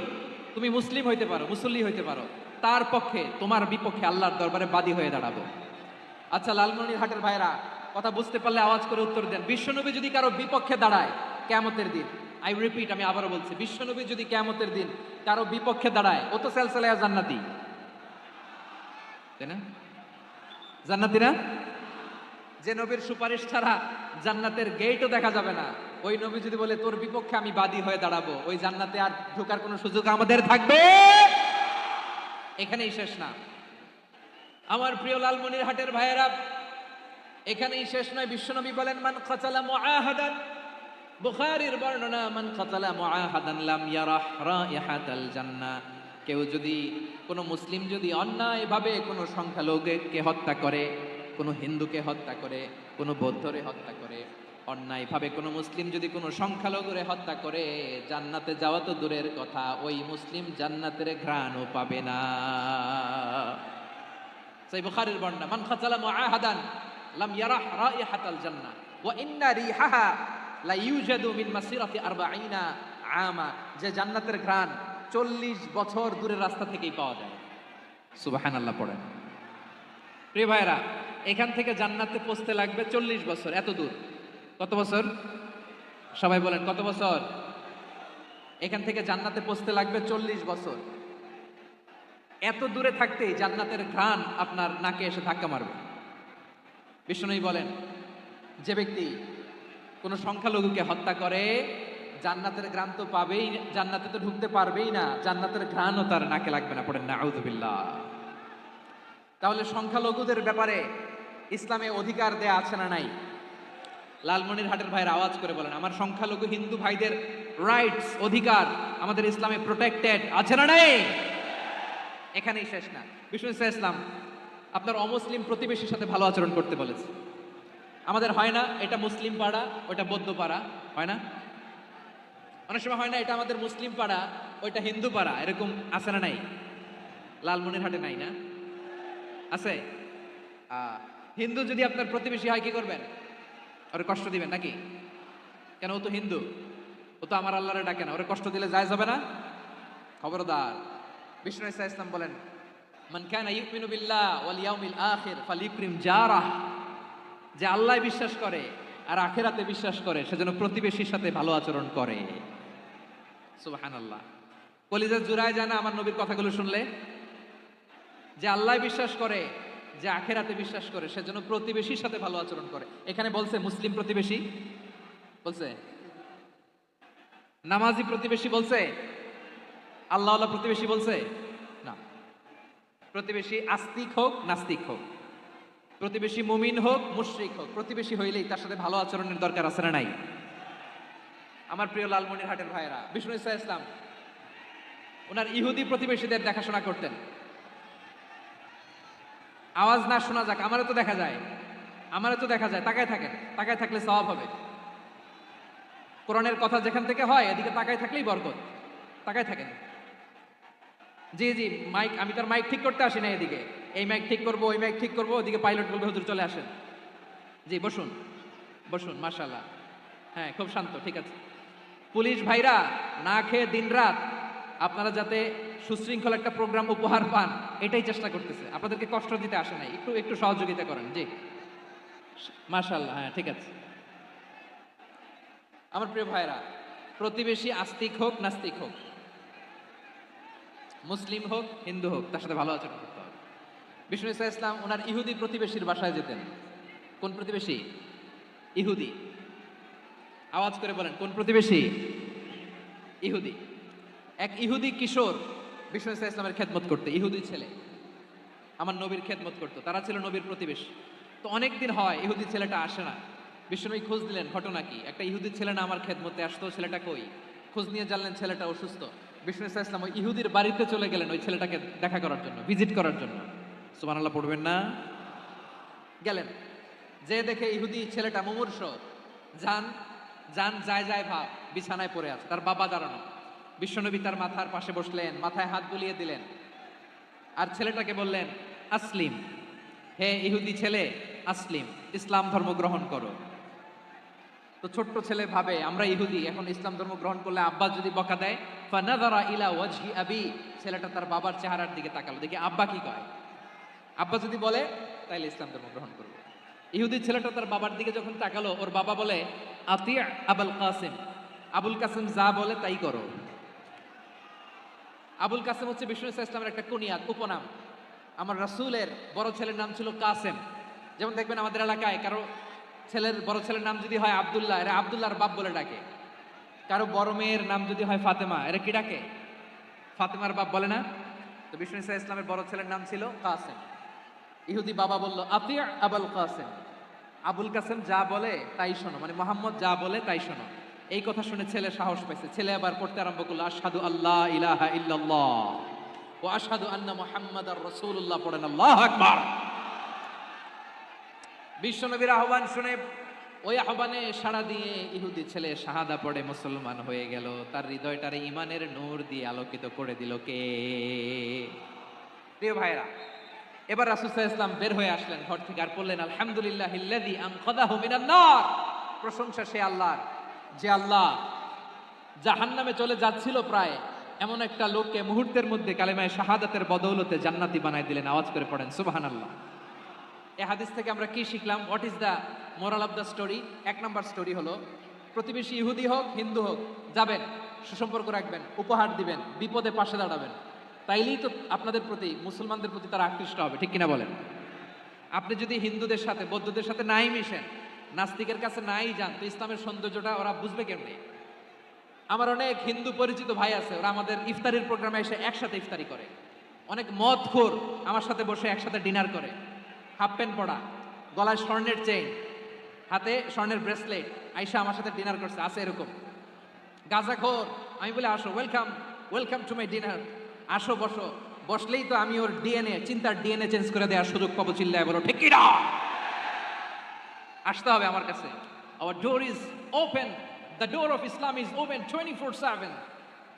তুমি মুসলিম হইতে পারো, মুসল্লি হইতে পারো, তার পক্ষে তোমার বিপক্ষে আল্লাহর দরবারে বাদী হয়ে দাঁড়াবো। আচ্ছা লালমনিরহাটের ভাইরা, কথা বুঝতে পারলে আওয়াজ করে উত্তর দেন। বিশ্বনবী যদি কারো বিপক্ষে দাঁড়ায় কিয়ামতের দিন, আই রিপিট, আমি আবারও বলছি, বিশ্বনবী যদি কিয়ামতের দিন কারো বিপক্ষে দাঁড়ায়, ও তো সালসালায়া জান্নাতি, তাই না? জান্নাতি না? যে নবীর সুপারিশ ছাড়া জান্নাতের গেটও দেখা যাবে না, ওই নবী যদি বলে তোর বিপক্ষে আমি বাদী হয়ে দাঁড়াবো, ওই জান্নাতে আর ঢোকার কোনো সুযোগ আমাদের থাকবে? এখানেই শেষ না আমার প্রিয় লালমনিরহাটের ভাইয়েরা, এখানেই শেষ নয়। বিশ্বনবী বলেন মান কাতালা মুআহাদান, বুখারীর বর্ণনা, মান কাতালা মুআহাদান লাম ইয়ারাহ রাইহাতাল জান্নাহ। কেউ যদি, কোনো মুসলিম যদি অন্যায়ভাবে কোনো সংখ্যালঘুকে হত্যা করে, কোনো হিন্দুকে হত্যা করে, কোনো বৌদ্ধরে হত্যা করে, অন্যায়ভাবে কোনো মুসলিম যদি কোনো সংখ্যালঘুরে হত্যা করে, জান্নাতে যাওয়া তো দূরের কথা, ওই মুসলিম জান্নাতের ঘ্রাণও পাবে না। সেই বুখারীর বর্ণনা, মান কাতালা মুআহাদান লাম ইয়ারাহ রাইহাতাল জান্নাহ ওয়া ইন্না রিহাহা লা ইউজাদু মিন মাসিরাতি 40 আমা। যে জান্নাতের ঘ্রাণ 40 বছর দূরের রাস্তা থেকেই পাওয়া যায়। সুবহানাল্লাহ পড়েন। প্রিয় ভাইরা, এখান থেকে জান্নাতে পৌঁছতে লাগবে 40 বছর। এত দূর, কত বছর? সবাই বলেন কত বছর? এখান থেকে জান্নাতে পৌঁছতে লাগবে 40 বছর। এত দূরে থাকতেই জান্নাতের ঘ্রাণ আপনার নাকে এসে ধাক্কা মারবে। বিষ্ণুই বলেন যে ব্যক্তি কোনো সংখ্যালঘুকে হত্যা করে, জান্নাতের ঘ্রাণ তো পাবেই, জান্নাতে তো ঢুকতে পারবেই না, জান্নাতের ঘ্রাণও তার নাকে লাগবে না। পড়েন নাউযুবিল্লাহ। তাহলে সংখ্যালঘুদের ব্যাপারে ইসলামে অধিকার দেয়া আছে না নাই? লালমনিরহাটের ভাইয়ের আওয়াজ করে বলেন, আমার সংখ্যালঘু হিন্দু ভাইদের রাইটস, অধিকার আমাদের ইসলামে প্রোটেক্টেড আছে না নাই? এখানেই শেষ না। বিষ্ণু ইসলাম আপনার অমুসলিম প্রতিবেশীর সাথে ভালো আচরণ করতে বলেছে। আমাদের হয় না এটা মুসলিম পাড়া, ওটা বৌদ্ধ পাড়া, হয় না? অনেক সময় হয় না এটা আমাদের মুসলিম পাড়া, ওইটা হিন্দু পাড়া, এরকম আছে না নাই? লালমনিরহাটে নাই না? আছে? হিন্দু যদি আপনার প্রতিবেশী হয় কি করবেন? ওরে কষ্ট দিবেন নাকি? কেন, ও তো হিন্দু, ও তো আমার আল্লাহরে ডাকে না, ওরে কষ্ট দিলে জায়েজ হবে না? খবরদার। বিষ্ণু ইসলাম বলেন মান কানা ইউমিনু বিল্লাহ ওয়াল ইয়াউমিল আখির ফালিউকরিম জারাহ। যে আল্লাহ বিশ্বাস করে আর আখিরাতে বিশ্বাস করে, সেজন্য প্রতিবেশীর সাথে ভালো আচরণ করে। সুবহানাল্লাহ। কলিজা জুড়ায় যায় না আমার নবীর কথাগুলো শুনলে? যে আল্লাহ বিশ্বাস করে, যে আখিরাতে বিশ্বাস করে, সেজন্য প্রতিবেশীর সাথে ভালো আচরণ করে। এখানে বলছে মুসলিম প্রতিবেশী বলছে, নামাজি প্রতিবেশী বলছে, আল্লাহওয়ালা প্রতিবেশী বলছে না। প্রতিবেশী আস্তিক হোক নাস্তিক হোক, প্রতিবেশী মুমিন হোক মুশরিক হোক, প্রতিবেশী হইলেই তার সাথে ভালো আচরণের দরকার আছে না নাই? আমার প্রিয় লালমনিরহাটের ভাইয়েরা, বিষ্ণু ইসলাম ওনার ইহুদি প্রতিবেশীদের দেখাশোনা করতেন। আওয়াজ না শোনা যাক, আমারও তো দেখা যায়, আমারও তো দেখা যায়। তাকায় থাকেন, তাকায় থাকলে সওয়াব হবে। কোরআনের কথা যেখান থেকে হয় এদিকে তাকায় থাকলেই বরকত। তাকায় থাকেন। জি জি, মাইক, আমি তার মাইক ঠিক করতে আসি না এদিকে, এই মাইক ঠিক করবো, ওই মাইক ঠিক করবো, ওদিকে পাইলট বলবে হুজুর চলে আসেন। জি বসুন, বসুন, মাশাআল্লাহ। হ্যাঁ, খুব শান্ত, ঠিক আছে। পুলিশ ভাইরা না খেয়ে দিনরাত আপনারা যাতে সুশৃঙ্খল একটা প্রোগ্রাম উপহার পান, এটাই চেষ্টা করতেছে। আপনাদেরকে কষ্ট দিতে আসে নাই, একটু একটু সহযোগিতা করেন। জি মাশাআল্লাহ। হ্যাঁ, ঠিক আছে। আমার প্রিয় ভাইরা, প্রতিবেশী আস্তিক হোক নাস্তিক হোক, মুসলিম হোক হিন্দু হোক তার সাথে ভালো আচরণ করতে হবে। বিষ্ণু ইসা ইসলাম ওনার ইহুদি প্রতিবেশীর বাসায় যেতেন। কোন প্রতিবেশী? ইহুদি। আওয়াজ করে বলেন, কোন প্রতিবেশী? ইহুদি। এক ইহুদি কিশোর বিষ্ণু ইসা ইসলামের খেদমত করতে, ইহুদি ছেলে আমার নবীর খেদমত করতো, তারা ছিল নবীর প্রতিবেশী। তো অনেক দিন হয় ইহুদি ছেলেটা আসে না। বিষ্ণুনবী খোঁজ দিলেন, ঘটনা কি? একটা ইহুদি ছেলে না আমার খেদমতে আসতো, ছেলেটা কই? খোঁজ নিয়ে জানলেন ছেলেটা অসুস্থ। বিষ্ণু ইসা ইসলাম ওই ইহুদির বাড়িতে চলে গেলেন ওই ছেলেটাকে দেখা করার জন্য, ভিজিট করার জন্য। সুবহানাল্লাহ পড়বেন না? গেলেন, যে দেখে ইহুদি ছেলেটা মুমূর্ষ, যান যান যায় যায় ভাব, বিছানায় পড়ে আছে, তার বাবা দাঁড়ানো। বিশ্বনবী তার মাথার পাশে বসলেন, মাথায় হাত বুলিয়ে দিলেন, আর ছেলেটাকে বললেন, আসলিম, হে ইহুদি ছেলে, আসলিম, ইসলাম ধর্ম গ্রহণ করো। তো ছোট্ট ছেলে ভাবে আমরা ইহুদি, এখন ইসলাম ধর্ম গ্রহণ করলে আব্বা যদি বকা দেয়, ফানাযারা ইলা ওয়াজহি আবি, ছেলেটা তার বাবার চেহারার দিকে তাকালো, দেখি আব্বা কি কয়। আব্বা যদি বলে তাইলে ইসলাম ধর্ম গ্রহণ করবে। ইহুদি ছেলেটা তার বাবার দিকে যখন তাকালো, ওর বাবা বলে, আতি আবুল কাসিম, আবুল কাসিম যা বলে তাই করো। আবুল কাসেম হচ্ছে বিষ্ণু ইসা ইসলামের একটা কুনিয়াত, উপনাম। আমার রাসূলের বড় ছেলের নাম ছিল কাসেম। যেমন দেখবেন আমাদের এলাকায় কারো ছেলের বড় ছেলের নাম যদি হয় আব্দুল্লাহ, এরা আব্দুল্লাহর বাপ বলে ডাকে। কারো বড় মেয়ের নাম যদি হয় ফাতেমা, এরা কি ডাকে? ফাতেমার বাপ বলে না? তো বিষ্ণু ইসা ইসলামের বড় ছেলের নাম ছিল কাসেম। ইহুদি বাবা বলল, আতি আবুল কাসেম, আবুল কাসেম যা বলে তাই শোনো, মানে মোহাম্মদ যা বলে তাই শোনো। এই কথা শুনে ছেলে সাহস পাইছে, ছেলে আবার পড়তে আরম্ভ করলো, আশহাদু আল্লাহ ইলাহা ইল্লাল্লাহ ওয়া আশহাদু আন্না মুহাম্মাদার রাসূলুল্লাহ, পড়েন আল্লাহু আকবার। বিশ্বনবীর আহ্বান শুনে ওই আহ্বানে সাড়া দিয়ে ইহুদি ছেলে শাহাদা পড়ে মুসলমান হয়ে গেল। তার হৃদয়টারে ইমানের নূর দিয়ে আলোকিত করে দিল কে? প্রিয় ভাইরা, এবার রাসূল সাল্লাল্লাহু আলাইহি ওয়াসাল্লাম বের হয়ে আসলেন ঘর থেকে, আর বললেন, আলহামদুলিল্লাহিল্লাযী আনকাযাহু মিনান নার, প্রশংসা সে আল্লাহর যে আল্লাহ জাহান্নামে চলে যাচ্ছিল প্রায় এমন একটা লোককে মুহূর্তের মধ্যে কালেমায়ে শাহাদাতের বদৌলতে জান্নাতি বানায় দিলেন। আওয়াজ করে পড়েন সুবহানাল্লাহ। এই হাদিস থেকে আমরা কি শিখলাম? What is the moral of the story? এক নাম্বার স্টোরি হলো, প্রতিবেশী ইহুদি হোক হিন্দু হোক, যাবেন, সুসম্পর্ক রাখবেন, উপহার দিবেন, বিপদে পাশে দাঁড়াবেন, তাইলেই তো আপনাদের প্রতি, মুসলমানদের প্রতি তারা আকৃষ্ট হবে, ঠিক কিনা বলেন? আপনি যদি হিন্দুদের সাথে বৌদ্ধদের সাথে নাই মিশেন, নাস্তিকের কাছে নাই যান, তো ইসলামের সৌন্দর্যটা ওরা বুঝবে কেমনে? আমার অনেক হিন্দু পরিচিত ভাই আছে, ওরা আমাদের ইফতারির প্রোগ্রামে এসে একসাথে ইফতারি করে। অনেক মদখোর আমার সাথে বসে একসাথে ডিনার করে, হাফ প্যান্ট পরা, গলায় স্বর্ণের চেইন, হাতে স্বর্ণের ব্রেসলেট, আইসা আমার সাথে ডিনার করছে, আছে এরকম। গাঁজাখোর, আমি বলে আসো, welcome welcome to my dinner, আসো বসো, বসলেই তো আমি ওর ডিএনএ, চিন্তার ডিএনএ চেঞ্জ করে দেওয়ার সুযোগ পাবো, চিল্লায় বলো ঠিক কিনা? আসতে হবে আমার কাছে। Hour door is open, the door of Islam is open 24/7।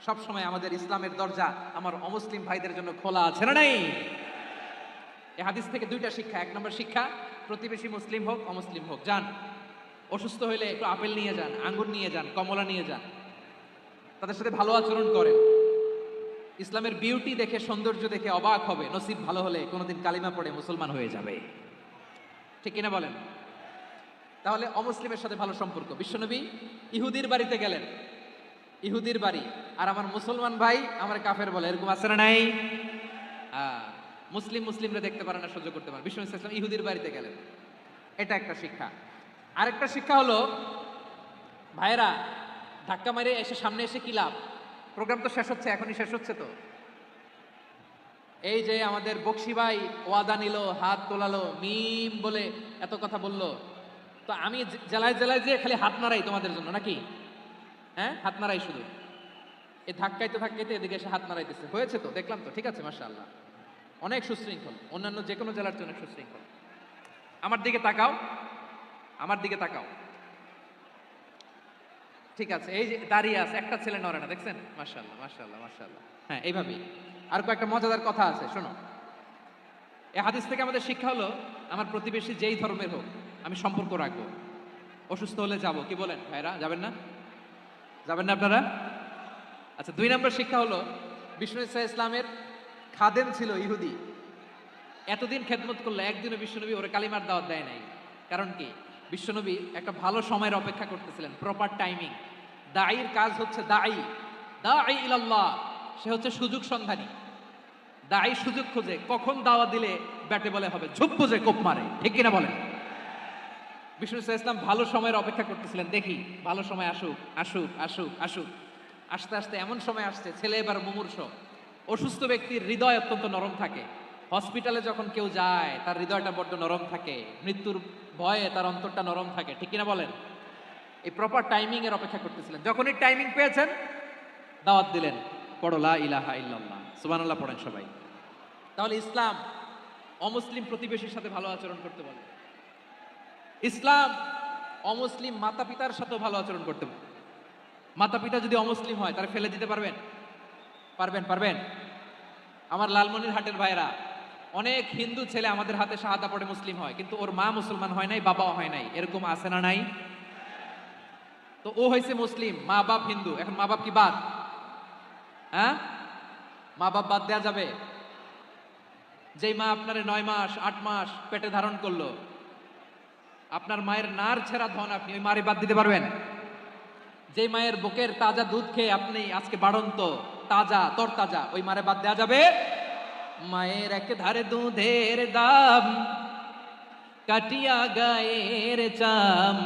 সব সময় আমাদের ইসলামের দরজা আমার অমুসলিম ভাইদের জন্য খোলা আছে না নাই? এই হাদিস থেকে দুইটা শিক্ষা। এক নম্বর শিক্ষা, প্রতিবেশী মুসলিম হোক অমুসলিম হোক, যান, অসুস্থ হইলে একটু আপেল নিয়ে যান, আঙ্গুর নিয়ে যান, কমলা নিয়ে যান, তাদের সাথে ভালো আচরণ করেন। ইসলামের বিউটি দেখে, সৌন্দর্য দেখে অবাক হবে, নসিব ভালো হলে কোনোদিন কালিমা পড়ে মুসলমান হয়ে যাবে, ঠিক কিনা বলেন? তাহলে অমুসলিমের সাথে ভালো সম্পর্ক। বিশ্বনবী ইহুদির বাড়িতে গেলেন, ইহুদির বাড়ি, আর আমার মুসলমান ভাই আমার কাফের বলে, এরকম আছে না নাই? মুসলিম মুসলিমরা দেখতে পারে না, সহ্য করতে পারে। বিশ্বনবী সাল্লাল্লাহু আলাইহি ওয়াসাল্লাম ইহুদির বাড়িতে গেলেন, এটা একটা শিক্ষা। আরেকটা শিক্ষা হলো, ভাইরা ধাক্কা মারে এসে সামনে এসে কি লাভ? প্রোগ্রাম তো শেষ হচ্ছে, এখনই শেষ হচ্ছে তো। এই যে আমাদের বকশি ভাই ওয়াদা নিল, হাত তোলালো, মিম বলে এত কথা বললো, তো আমি জেলায় জেলায় যে খালি হাত নাড়াই তোমাদের জন্য নাকি? হ্যাঁ, হাত নাড়াই শুধু। এই ধাক্কাইতে ধাক্কাইতে এদিকে এসে হাত নাড়াইতেছে, হয়েছে তো, দেখলাম তো, ঠিক আছে, মাশাআল্লাহ, অনেক সুশৃঙ্খল, অন্যান্য যে কোনো জেলার চেয়ে অনেক সুশৃঙ্খল। আমার দিকে তাকাও, আমার দিকে তাকাও, ঠিক আছে, এই যে দাঁড়িয়ে আছে, একটা ছেলে নড়ে না, দেখছেন? মাশাআল্লাহ মাশাআল্লাহ মাশাআল্লাহ। হ্যাঁ, এইভাবেই। আর কয়েকটা মজাদার কথা আছে, শোনো। এই হাদিস থেকে আমাদের শিক্ষা হলো, আমার প্রতিবেশী যেই ধর্মের হোক আমি সম্পর্ক রাখবো। অসুস্থ হলে যাব, কি বলেন ভাইরা? যাবেন না? যাবেন না আপনারা? আচ্ছা, 2 নম্বর শিক্ষা হলো, বিষ্ণু ইসা ইসলামের খাদেম ছিল ইহুদি, এতদিন খেদমত করলো, একদিনও বিশ্বনবী ওরে কালিমার দাওয়াত দেয় নাই। কারণ কি? বিশ্বনবী একটা ভালো সময়ের অপেক্ষা করতেছিলেন, প্রপার টাইমিং। দাঈর কাজ হচ্ছে দাঈ, দাঈ ইলাল্লাহ, সে হচ্ছে সুযোগ সন্ধানী। দায়ী সুযোগ খোঁজে, কখন দাওয়া দিলে ব্যাটে বলে হবে, ঝুপ বুঝে কোপ মারে, ঠিক কিনা বলেন? বিষ্ণু ইসলাম ভালো সময়ের অপেক্ষা করতেছিলেন, দেখি ভালো সময় আসুক আসুক আসুক আসুক। আস্তে আস্তে এমন সময় আসছে, ছেলে এবার মুমূর্ষ। অসুস্থ ব্যক্তির হৃদয় অত্যন্ত নরম থাকে। হসপিটালে যখন কেউ যায় তার হৃদয়টা বড্ড নরম থাকে, মৃত্যুর ভয়ে তার অন্তরটা নরম থাকে, ঠিক কিনা বলেন? এই প্রপার টাইমিং এর অপেক্ষা করতেছিলেন। যখনই টাইমিং পেয়েছেন দাওয়াত দিলেন, পড়ো লা ইলাহা ইল্লাল্লাহ, সুবহানাল্লাহ পড়েন সবাই। তাহলে ইসলাম অমুসলিম প্রতিবেশীর সাথে ভালো আচরণ করতে বলে। ইসলাম অমুসলিম মাতা পিতার সাথেও ভালো আচরণ করতে বলে। মাতা পিতা যদি অমুসলিম হয় তারা ফেলে দিতে পারবেন? পারবেন? পারবেন? আমার লালমনির হাটের ভাইরা, অনেক হিন্দু ছেলে আমাদের হাতে শাহাদা পড়ে মুসলিম হয়, কিন্তু ওর মা মুসলমান হয় নাই, বাবাও হয় নাই, এরকম আছে না নাই? তো ও হয়েছে মুসলিম, মা বাপ হিন্দু, এখন মা বাপ কি বাদ? হ্যাঁ, মা বাপ বাদ দেয়া যাবে? যেই মা আপনার 9 মাস 8 মাস পেটে ধারণ করলো, আপনার মায়ের নার ছেঁড়া ধন, আপনি ওই মারে বাদ দিতে পারবেন? যে মায়ের বুকের তাজা দুধ খেয়ে আপনি আজকে বাড়ন্ত তাজা তরতাজা, ওই মারে বাদ দেয়া যাবে? মায়ের এক ধারে দুধের দাম, কাটিয়া গায়ের চাম,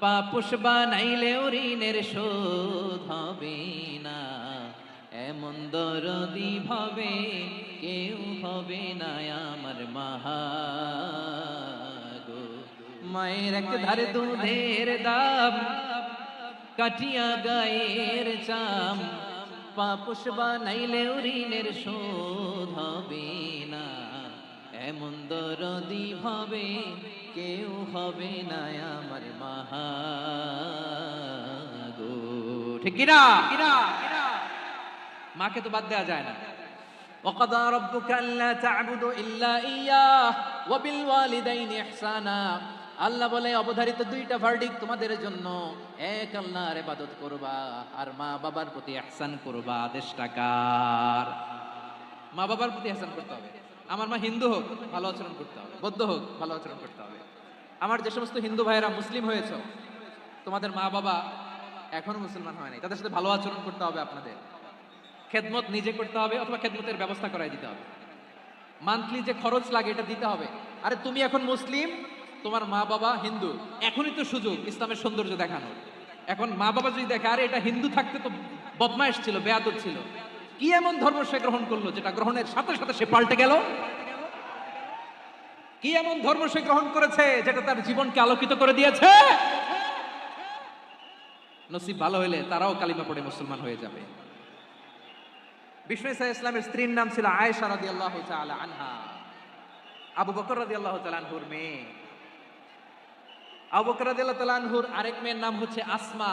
পাপুষ বানাইলে ঋণের শোধ হবে না, এমন দরদি ভাবে কেউ হবে না আমার মাহা গো। মায়ের এক ধারে দুধের দাম, কাটিয়া গায়ের চাম, পাপুষ বানাইলে ঋণের শোধ হবে না, এমন দরদি ভাবে কেউ হবে না আমার মাহা গো, ঠিক কিনা? মাকে তো বাদ দেওয়া যায় না। وَقَضَى رَبُّكَ أَلَّا تَعْبُدُوا إِلَّا إِيَّاهُ وَبِالْوَالِدَيْنِ إِحْسَانًا। আল্লাহ বলে অবধারিত দুইটা ভার্ডিক তোমাদের জন্য, এক আল্লাহর ইবাদত করবা আর মা বাবার প্রতি ইহসান করবা। আদেশটা কার? মা বাবার প্রতি ইহসান করতে হবে। আমার মা হিন্দু হোক ভালো আচরণ করতে হবে, বৌদ্ধ হোক ভালো আচরণ করতে হবে। আমার যে সমস্ত হিন্দু ভাইয়েরা মুসলিম হয়েছে, তোমাদের মা বাবা এখনো মুসলমান হয় নাই, তাদের সাথে ভালো আচরণ করতে হবে আপনাদের। খেদমত নিজে করতে হবে অথবা খেদমতের ব্যবস্থা করাই দিতে হবে। মান্থলি যে খরচ লাগে এটা দিতে হবে। আরে তুমি এখন মুসলিম, তোমার মা বাবা হিন্দু, এখনই তো সুযোগ ইসলামের সৌন্দর্য দেখানোর। এখন মা বাবা যদি দেখে আরে এটা হিন্দু থাকতে তো বদমাইশ ছিল, বেয়াদব ছিল, কি এমন ধর্ম সে গ্রহণ করলো যেটা গ্রহণের সাথে সাথে সে পাল্টে গেল? কি এমন ধর্ম সে গ্রহণ করেছে যেটা তার জীবনকে আলোকিত করে দিয়েছে? নসিব ভালো হইলে তারাও কালিমা পড়ে মুসলমান হয়ে যাবে। বিষ্ণু ইসলামের স্ত্রীর নাম ছিল আয়েশা রাদিয়াল্লাহু তাআলা আনহা, আবু বকর রাদিয়াল্লাহু তাআলা আনহুর মেয়ে। আবু বকর রাদিয়াল্লাহু তাআলা আনহুর আরেক মেয়ের নাম হচ্ছে আসমা।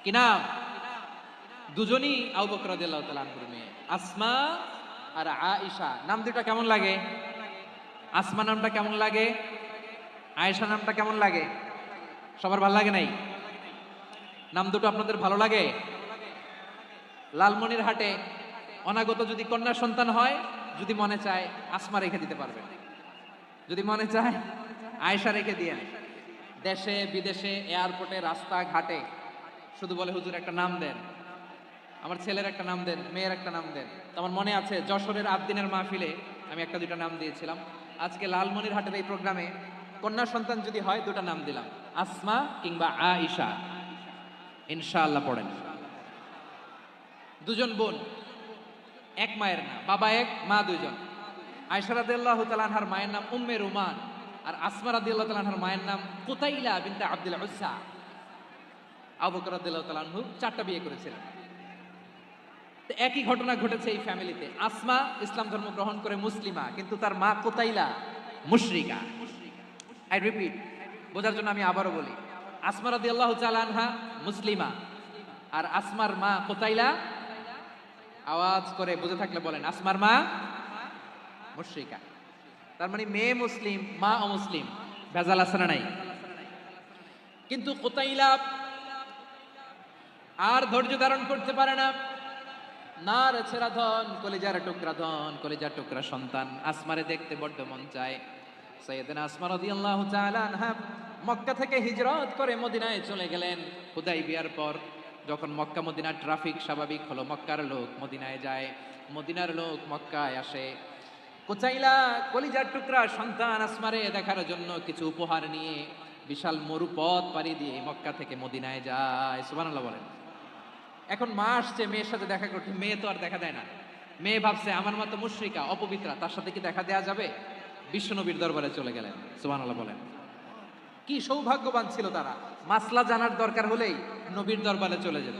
কি নাম? দুজনই আবু বকর রাদিয়াল্লাহু তাআলা আনহুর মেয়ে, আসমা আর আয়েশা। নাম দুটো কেমন লাগে? আসমা নামটা কেমন লাগে? আয়েশা নামটা কেমন লাগে? সবার ভালো লাগে নাই? নাম দুটো আপনাদের ভালো লাগে? লালমনির হাটে অনাগত যদি কন্যা সন্তান হয়, যদি মনে চায় আসমা রেখে দিতে পারবেন, যদি মনে চায় আয়েশা রেখে দিয়েন। দেশে বিদেশে এয়ারপোর্টে রাস্তা ঘাটে শুধু বলে হুজুর একটা নাম দেন, আমার ছেলের একটা নাম দেন, মেয়ের একটা নাম দেন। তো আমার মনে আছে যশোরের 8 দিনের মাহফিলে আমি একটা দুইটা নাম দিয়েছিলাম। আজকে লালমনির হাটের এই প্রোগ্রামে কন্যা সন্তান যদি হয় দুটা নাম দিলাম, আসমা কিংবা আয়েশা। ইনশাআল্লাহ পড়েন। দুজন বোন, এক মায়ের নাম, বাবা এক মা দুইজন। আয়েশা রাদিয়াল্লাহু তাআলা আনহার মায়ের নাম উম্মে রুমান, আর আসমা রাদিয়াল্লাহু তাআলা আনহার মায়ের নাম কুতাইলা বিনতে আব্দুল উজ্জা। আবু বকর রাদিয়াল্লাহু তাআলা আনহু 4টা বিয়ে করেছিলেন। তো একই ঘটনা ঘটেছে এই ফ্যামিলিতে। আসমা ইসলাম ধর্ম গ্রহণ করে মুসলিমা, কিন্তু তার মা কুতাইলা মুশরিকা। আই রিপিট, বোঝার জন্য আমি আবারও বলি, আসমা রাদিয়াল্লাহু তাআলা আনহা মুসলিমা, আর আসমার মা কুতাইলা, আওয়াজ করে বুঝে থাকলে বলেন, আসমার মা মুশরিকা। তার মানে মেয়ে মুসলিম, মা অমুসলিম। ভেজাল আছে না নাই? কিন্তু কুতাইলা আর ধৈর্য ধারণ করতে পারে না। নার ছেঁড়া ধন, কলিজার টুকরা ধন, কলিজার টুকরা সন্তান। আসমারে দেখতে বড্ড মন চায়। সাইয়েদনা আসমা রাদিয়াল্লাহু তাআলা আনহা মক্কা থেকে হিজরত করে মদিনায় চলে গেলেন হুদাইবিয়ার পর। যখন মক্কা মদিনার ট্রাফিক স্বাভাবিক হলো, মক্কার লোক মদিনায় যায়, মদিনার লোক মক্কায় আসে, কোচাইলা কলিজার টুকরা সন্তান আসমারে দেখার জন্য কিছু উপহার নিয়ে বিশাল মরুপথ পাড়ি দিয়ে মক্কা থেকে মদিনায় যায়। সুবহানাল্লাহ বলেন। এখন মা আসছে মেয়ের সাথে দেখা করতে, মেয়ে তো আর দেখা দেয় না। মেয়ে ভাবছে আমার মতো মুশরিকা অপবিত্রা, তার সাথে কি দেখা দেয়া যাবে? বিশ্বনবীর দরবারে চলে গেলেন। সুবহানাল্লাহ বলেন। কি সৌভাগ্যবান ছিল তারা, মাসলা জানার দরকার হলেই নবীর দরবারে চলে যেত,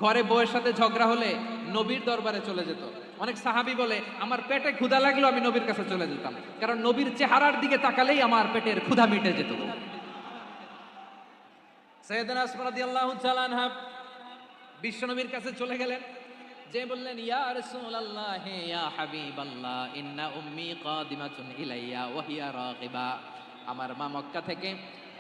ঘরে বউয়ের সাথে ঝগড়া হলে নবীর দরবারে চলে যেত। অনেক সাহাবী বলে আমার পেটে ক্ষুধা লাগলো আমি নবীর কাছে চলে যেতাম, কারণ নবীর চেহারার দিকে তাকালেই আমার পেটের ক্ষুধা মিটে যেত। সাইয়েদনা আসমা রাদিয়াল্লাহু তাআলা আনহা বিশ্বনবীর কাছে চলে গেলেন, যে বললেন ইয়া রাসূলুল্লাহ ইয়া হাবিবাল্লাহ ইন্না উম্মি কাদিমাতুন ইলাইয়া ওয়া হিয়া রাগিবা। আমার মা মক্কা থেকে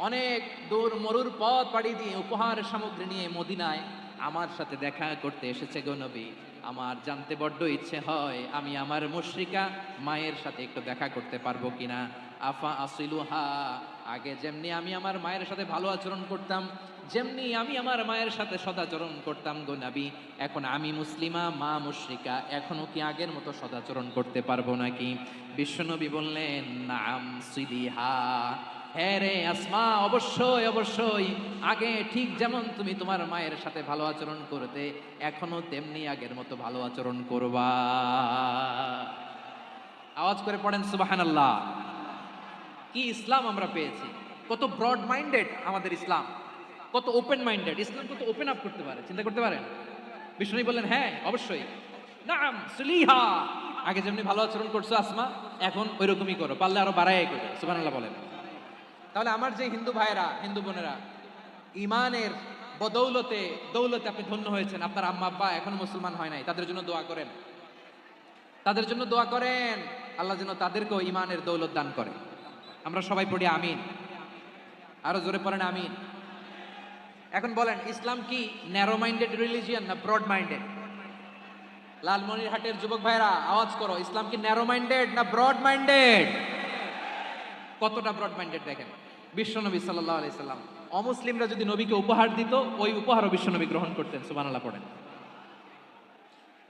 অনেক দূর মরুর পথ পাড়ি দিয়ে উপহার সামগ্রী নিয়ে মদিনায় আমার সাথে দেখা করতে এসেছে গো নবী। আমার জানতে বড্ড ইচ্ছে হয় আমি আমার মুশরিকা মায়ের সাথে একটু দেখা করতে পারবো কিনা। আফা আসিলুহা, আগে যেমনি আমি আমার মায়ের সাথে ভালো আচরণ করতাম, যেমনি আমি আমার মায়ের সাথে সদাচরণ করতাম গো নবী, এখন আমি মুসলিমা মা মুশরিকা, এখনো কি আগের মতো সদাচরণ করতে পারবো নাকি? বিশ্বনবী বললেন নাম সিলিহা, হ্যাঁ রে আসমা, অবশ্যই অবশ্যই, আগে ঠিক যেমন তুমি তোমার মায়ের সাথে ভালো আচরণ করতে এখনো তেমনি আগের মতো ভালো আচরণ করবা। আওয়াজ করে পড়েন সুবহানাল্লাহ। কি ইসলাম আমরা পেয়েছি, কত ব্রড মাইন্ডেড আমাদের ইসলাম, কত ওপেন মাইন্ডেড ইসলাম, কত ওপেন আপ করতে পারে, চিন্তা করতে পারেন। বিষ্ণু বললেন হ্যাঁ অবশ্যই, নাম সুলিহা, আগে যেমনি ভালো আচরণ করছো আসমা এখন ওইরকমই করো, পারলে আরো বাড়াই করো। সুবহানাল্লাহ বলেন। তাহলে আমার যে হিন্দু ভাইরা হিন্দু বোনেরা ইমানের বদৌলতে দৌলতে আপনি ধন্য হয়েছেন, আপনার আম্মা আব্বা এখনো মুসলমান হয় নাই, তাদের জন্য দোয়া করেন, তাদের জন্য দোয়া করেন, আল্লাহ যেন তাদেরকেও ইমানের দৌলত দান করে। আমরা সবাই পড়ি আমিন, আরো জোরে পড়েন আমিন। এখন বলেন ইসলাম কি ন্যারো মাইন্ডেড রিলিজিয়ান না ব্রড মাইন্ডেড? লালমনিরহাটের যুবক ভাইরা আওয়াজ করো, ইসলাম কি ন্যারো মাইন্ডেড না ব্রড মাইন্ডেড? কতটা ব্রড মাইন্ডেড দেখেন। বিশ্বনবী সাল্লাল্লাহু আলাইহি সাল্লাম অমুসলিমরা যদি নবীকে উপহার দিত, ওই উপহারও বিশ্বনবী গ্রহণ করতেন। সুবহানাল্লাহ পড়েন।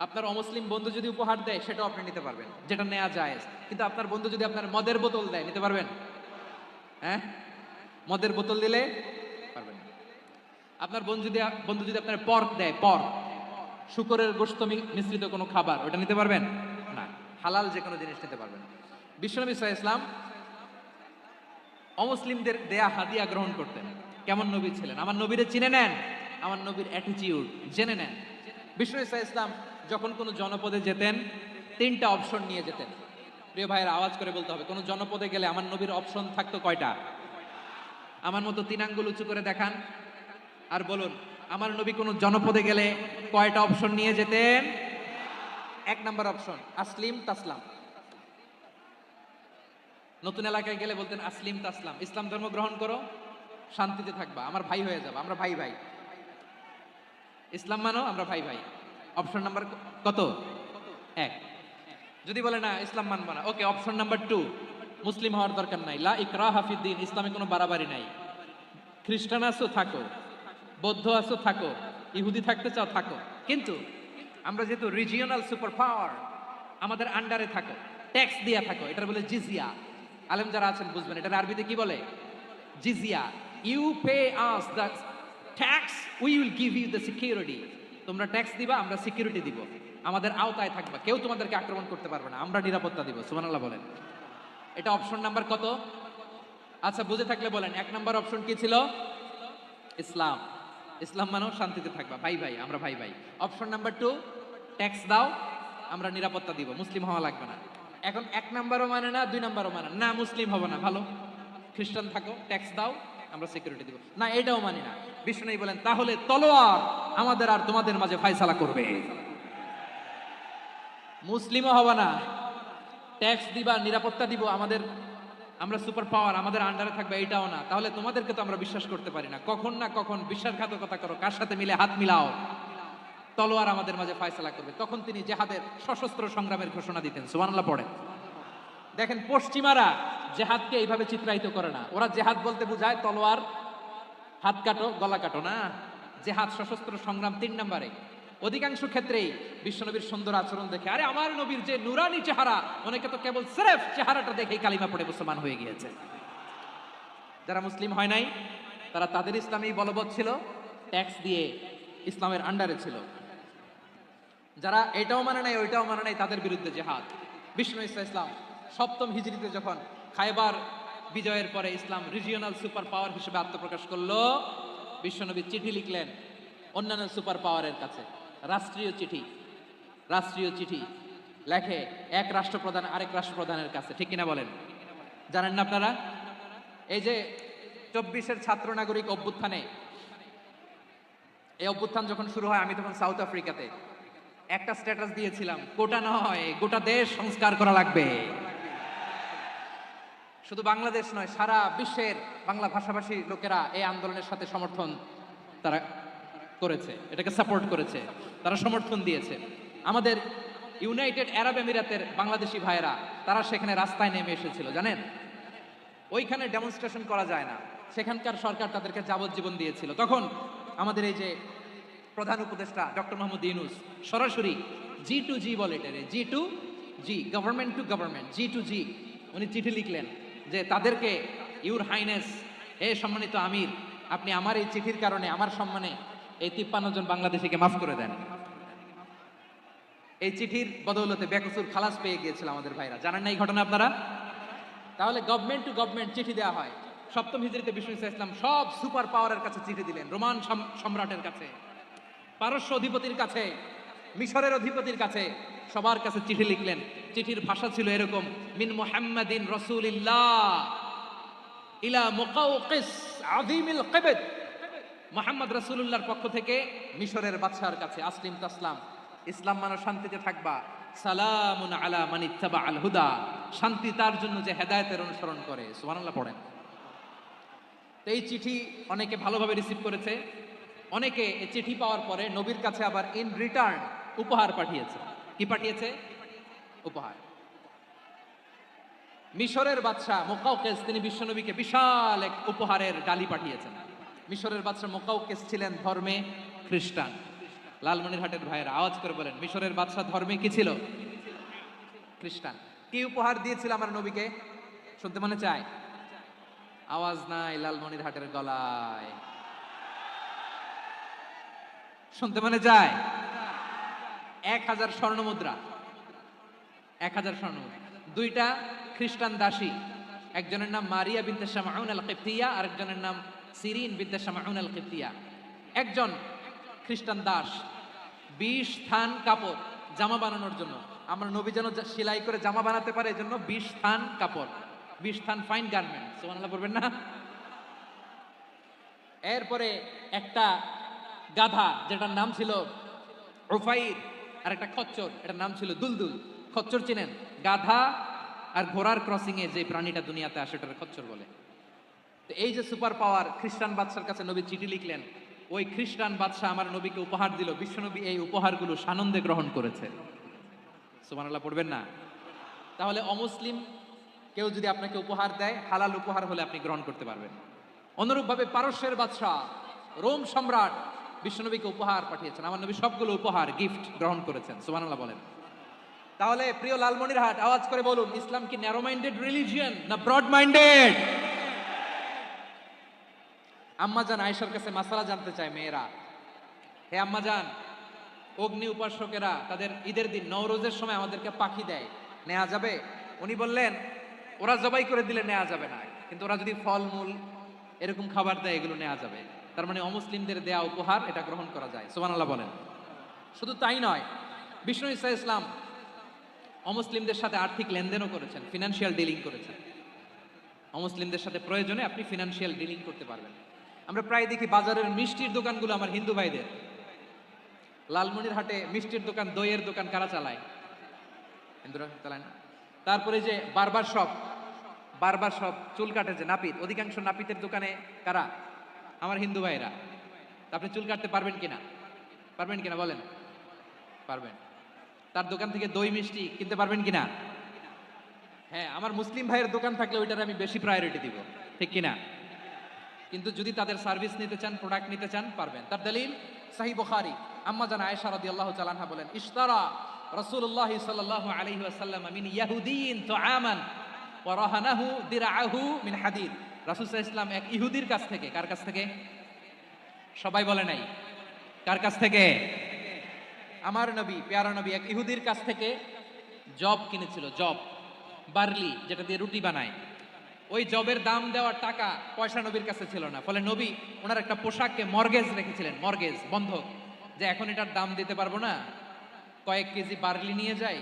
আপনার অমুসলিম বন্ধু যদি উপহার দেয় সেটাও আপনি নিতে পারবেন, যেটা নেওয়া যায়। কিন্তু আপনার বন্ধু যদি আপনার মদের বোতল দেয়, নিতে পারবেন? হ্যাঁ, মদের বোতল দিলে পারবেন না। আপনার বন্ধু যদি আপনার পর্ক দেয়, পর্ক শুকরের গোশত মিশ্রিত কোনো খাবার, ওটা নিতে পারবেন না। হালাল যে কোনো জিনিস নিতে পারবেন। বিশ্বনবী সাল্লাল্লাহু আলাইহি ওয়াসাল্লাম অমুসলিমদের দেয়া হাদিয়া গ্রহণ করতেন। কেমন নবী ছিলেন, আমার নবীরে চিনে নেন, আমার নবীর অ্যাটিটিউড জেনে নেন। বিশ্বনবী সাল্লাল্লাহু আলাইহি ওয়াসাল্লাম যখন কোনো জনপদে যেতেন 3টা অপশন নিয়ে যেতেন। প্রিয় ভাইয়ের আওয়াজ করে বলতে হবে, কোনো জনপদে গেলে আমার নবীর অপশন থাকতো কয়টা? আমার মতো 3 আঙ্গুল উঁচু করে দেখান আর বলুন আমার নবী কোন জনপদে গেলে কয়টা অপশন নিয়ে যেতেন? 1 নাম্বার অপশন আসলিম তাসলাম। নতুন এলাকায় গেলে বলতেন আসলিম তাসলাম, ইসলাম ধর্ম গ্রহণ করো, শান্তিতে থাকবা, আমার ভাই হয়ে যাবা, আমরা ভাই ভাই। ইসলাম মানো, আমরা ভাই ভাই। অপশন নাম্বার কত? 1। যদি বলে না ইসলাম মানবো না, ওকে, অপশন নাম্বার 2, মুসলিম হওয়ার দরকার নাই, লা ইকরাহা ফিদ্দিন, ইসলামে কোনো বাড়াবাড়ি নাই। খ্রিস্টান আছো থাকো, বৌদ্ধ আছো থাকো, ইহুদি থাকতে চাও থাকো, কিন্তু আমরা যেহেতু রিজিওনাল সুপার পাওয়ার, আমাদের আন্ডারে থাকো, ট্যাক্স দিয়া থাকো, এটা বলে জিজিয়া। আলেম যারা আছেন বুঝবেন এটার আরবিতে কি বলে, জিজিয়া। You pay us the tax, we will give you the security. তোমরা ট্যাক্স দিবা, আমরা সিকিউরিটি দিব, আমাদের আওতায় থাকবা, কেউ তোমাদেরকে আক্রমণ করতে পারবে না, আমরা নিরাপত্তা দিব। সুবহানাল্লাহ বলেন। এটা অপশন নাম্বার কত? আচ্ছা বুঝে থাকলে বলেন 1 নাম্বার অপশন কি ছিল? ইসলাম। ইসলাম মানো শান্তিতে থাকবা, ভাই ভাই, আমরা ভাই ভাই। অপশন নাম্বার 2, ট্যাক্স দাও, আমরা নিরাপত্তা দিব, মুসলিম হওয়া লাগবে না। এখন 1 নাম্বারও মানে না, 2 নাম্বারও মানে না, মুসলিম হবো না, ভালো খ্রিস্টান থাকো, ট্যাক্স দাও, আমরা সিকিউরিটি দিব না, এটাও মানি না। বিষ্ণু বলেন তাহলে তলোয়ার আমাদের আর তোমাদের মাঝে ফায়সালা করবে, মুসলিমও হবা না, ট্যাক্স দিবা, নিরাপত্তা দিব, আমরা সুপার পাওয়ার, আমাদের আন্ডারে থাকবে, এইটাও না, তাহলে তোমাদেরকে তো আমরা বিশ্বাস করতে পারি না, কখন না কখন বিশ্বাসঘাতকতা করো, কার সাথে মিলে হাত মিলাও, তলোয়ার আমাদের মাঝে ফায়সালা করবে। তখন তিনি জেহাদের সশস্ত্র সংগ্রামের ঘোষণা দিতেন। সুবহানাল্লাহ পড়েন। দেখেন পশ্চিমারা জেহাদকে এইভাবে চিত্রায়িত করে না, ওরা জেহাদ বলতে বুঝায় তলোয়ার, হাত কাটো গলা কাটো, না, জেহাদ সশস্ত্র সংগ্রাম 3 নম্বরে। অধিকাংশ ক্ষেত্রেই বিশ্বনবীর সুন্দর আচরণ দেখে, আরে আমার নবীর যে নুরানি চেহারা, অনেকে তো কেবল স্রেফ চেহারাটা দেখেই কালিমা পড়ে মুসলমান হয়ে গিয়েছে। যারা মুসলিম হয় নাই তারা তাদের ইসলামই বলবৎ ছিল, ট্যাক্স দিয়ে ইসলামের আন্ডারে ছিল। যারা এটাও মানে নাই ওইটাও মানে নাই, তাদের বিরুদ্ধে জেহাদ। বিষ্ণু ইসলাম 7ম হিজরিতে যখন খায়বার বিজয়ের পরে ইসলাম রিজিওনাল সুপার পাওয়ার হিসেবে আত্মপ্রকাশ করলো, বিশ্বনবী চিঠি লিখলেন অন্যান্য সুপার পাওয়ারের কাছে, রাষ্ট্রীয় চিঠি লেখে এক রাষ্ট্রপ্রধান আরেক রাষ্ট্রপ্রধানের কাছে, ঠিক কিনা বলেন? জানেন না আপনারা? এই যে 24-এর ছাত্র নাগরিক অভ্যুত্থানে, এই অভ্যুত্থান যখন শুরু হয়, আমি তখন সাউথ আফ্রিকাতে একটা স্ট্যাটাস দিয়েছিলাম, কোটা নয় গোটা দেশ সংস্কার করা লাগবে। শুধু বাংলাদেশ নয়, সারা বিশ্বের বাংলা ভাষাভাষী লোকেরা এই আন্দোলনের সাথে সমর্থন তারা করেছে, এটাকে সাপোর্ট করেছে, তারা সমর্থন দিয়েছে। আমাদের ইউনাইটেড আরব আমিরাতের বাংলাদেশি ভাইয়েরা তারা সেখানে রাস্তায় নেমে এসেছিল, জানেন? ওইখানে ডেমনস্ট্রেশন করা যায় না, সেখানকার সরকার তাদেরকে যাবজ্জীবন দিয়েছিল। তখন আমাদের এই যে প্রধান উপদেষ্টা ডক্টর মোহাম্মদ ইউনূস সরাসরি G2G বলে, এটারে G2G, government to government, G2G, উনি চিঠি লিখলেন যে তাদেরকে, ইউর হাইনেস, হে সম্মানিত আমির, আপনি আমার এই চিঠির কারণে আমার সম্মানে এই 53 জন বাংলাদেশিকে মাফ করে দেন। এই চিঠির বদৌলতে বেকসুর খালাস পেয়ে গিয়েছিল আমাদের ভাইরা, জানেন না এই ঘটনা আপনারা? তাহলে গভর্নমেন্ট টু গভর্নমেন্ট চিঠি দেওয়া হয়। 7ম হিজরিতে বিষ্ণু ইসলাম সব সুপার পাওয়ারের কাছে চিঠি দিলেন, রোমান সম্রাটের কাছে, পারস্য অধিপতির কাছে, মিশরের অধিপতির কাছে, সবার কাছে চিঠি লিখলেন। চিঠির ভাষা ছিল এরকম, মিন মুহাম্মাদিন রাসূলিল্লাহ ইলা মুকাওকিস আযীমিল কিবত, মুহাম্মদ রাসূলুল্লাহর পক্ষ থেকে মিশরের বাদশার কাছে, আসলিম তাসলাম, ইসলাম মানো শান্তিতে থাকবা, সালামুন আলা মান ইত্তাবা আল হুদা, শান্তি তার জন্য যে হেদায়েতের অনুসরণ করে। সুবহানাল্লাহ পড়েন। তো এই চিঠি অনেকে ভালোভাবে রিসিভ করেছে, অনেকে এই চিঠি পাওয়ার পরে নবীর কাছে আবার ইন রিটার্ন উপহার পাঠিয়েছে। কি পাঠিয়েছে? উপহার। মিশরের বাদশা মুকাওকিস তিনি বিশ্বনবীকে বিশাল এক উপহারের ডালি পাঠিয়েছেন। মিশরের বাদশা মুকাওকিস ছিলেন ধর্মে খ্রিস্টান। লালমনিরহাটের ভাইয়েরা আওয়াজ করে বলেন, মিশরের বাদশা ধর্মে কি ছিল? খ্রিস্টান। কি উপহার দিয়েছিল আমার নবীকে? শুনতে মনে চায়? আওয়াজ নাই লালমনিরহাটের গলায়, শুনতে মনে যায়? 1000 স্বর্ণ মুদ্রা, 1000 স্বর্ণ মুদ্রা। 2টা খ্রিস্টান দাসী, একজনের নাম মারিয়া বিনতে শামাউন আল কিবতিয়া, আরেকজনের নাম সিরিন বিনতে শামাউন আল কিবতিয়া। একজন খ্রিস্টান দাস 20 থান কাপড় জামা বানানোর জন্য, আমরা নবী যেন সেলাই করে জামা বানাতে পারে এজন্য 20 থান কাপড়, 20 থান ফাইন গার্মেন্ট, সুবহানাল্লাহ পড়বেন না? এরপরে একটা গাধা যেটার নাম ছিল উফাইর, আর একটা খচ্চর, এটার নাম ছিল দুলদুল। খচ্চর চিনেন? গাধা আর ঘোড়ার ক্রসিং এ যে প্রাণীটা দুনিয়াতে আসে ওটার খচ্চর বলে। তো এই যে সুপার পাওয়ার খ্রিস্টান বাদশার কাছে নবী চিঠি লিখলেন, ওই খ্রিস্টান বাদশা আমার নবীকে উপহার দিল। বিশ্বনবী এই উপহারগুলো সানন্দে গ্রহণ করেছে। সুবহানাল্লাহ পড়বেন না? তাহলে অমুসলিম কেউ যদি আপনাকে উপহার দেয়, হালাল উপহার হলে আপনি গ্রহণ করতে পারবেন। অনুরূপভাবে পারস্যের বাদশা, রোম সম্রাট বিশ্বনবীকে উপহার পাঠিয়েছেন, আমার নবী সবগুলো উপহার গিফট গ্রহণ করেছেন। সুবহানাল্লাহ বলেন। তাহলে প্রিয় লালমনিরহাট, আওয়াজ করে বলুন, ইসলাম কি ন্যারো মাইন্ডেড রিলিজিয়ন না ব্রড মাইন্ডেড? আম্মাজান আয়েশার কাছে মাসালা জানতে চায় মেয়েরা, হে আম্মাজান, অগ্নি উপাসকেরা তাদের ঈদের দিন নওরোজের সময় আমাদেরকে পাখি দেয়, নেওয়া যাবে? উনি বললেন, ওরা জবাই করে দিলে নেওয়া যাবে না, কিন্তু ওরা যদি ফলমূল এরকম খাবার দেয় এগুলো নেওয়া যাবে। তার মানে অমুসলিমদের দেয়া উপহার এটা গ্রহণ করা যায়। সুবহানাল্লাহ বলেন। শুধু তাই নয়, বিষ্ণু ঈসা ইসলাম অমুসলিমদের সাথে আর্থিক লেনদেনও করেছেন, ফিনান্সিয়াল ডিলিং করেছেন। অমুসলিমদের সাথে প্রয়োজনে আপনি ফিনান্সিয়াল ডিলিং করতে পারবেন। আমরা প্রায় দেখি বাজারের মিষ্টির দোকানগুলো আমার হিন্দু ভাইদের। লালমনিরহাটে মিষ্টির দোকান, দইয়ের দোকান কারা চালায়? হিন্দুরা চালায় না? তারপরে যে বারবার শপ, চুল কাটে যে নাপিত, অধিকাংশ নাপিতের দোকানে কারা? আমার হিন্দু ভাইরা। আপনি চুল কাটতে পারবেন কিনা? পারবেন কিনা বলেন? পারবেন। তার দোকান থেকে দই মিষ্টি কিনতে পারবেন কিনা? হ্যাঁ, আমার মুসলিম ভাইয়ের দোকান থাকলে ওইটার আমি বেশি প্রায়োরিটি দিব, ঠিক কিনা? কিন্তু যদি তাদের সার্ভিস নিতে চান, প্রোডাক্ট নিতে চান, পারবেন। তার দলিল সহিহ বুখারী, আম্মা জান আয়েশা রাদিয়াল্লাহু তাআলা আনহা বলেন, ইশতারা রাসূলুল্লাহ সাল্লাল্লাহু আলাইহি ওয়াসাল্লাম মিন ইয়াহুদিয়িন তুআমান ওয়া রাহানাহু দিরআহু মিন হাদিদ। রাসূল সাল্লাল্লাহু আলাইহি ওয়াসাল্লাম এক ইহুদির কাছ থেকে, কার কাছ থেকে? সবাই বলে নাই, কার কাছ থেকে? আমার নবী, প্যারা নবী এক ইহুদির কাছ থেকে জব কিনেছিল, জব, বার্লি, যেটা দিয়ে রুটি বানায়। ওই জবের দাম দেওয়ার টাকা পয়সা নবীর কাছে ছিল না, ফলে নবী ওনার একটা পোশাককে মর্গেজ রেখেছিলেন, মর্গেজ, বন্ধক, যে এখন এটার দাম দিতে পারবো না, কয়েক কেজি বার্লি নিয়ে যাই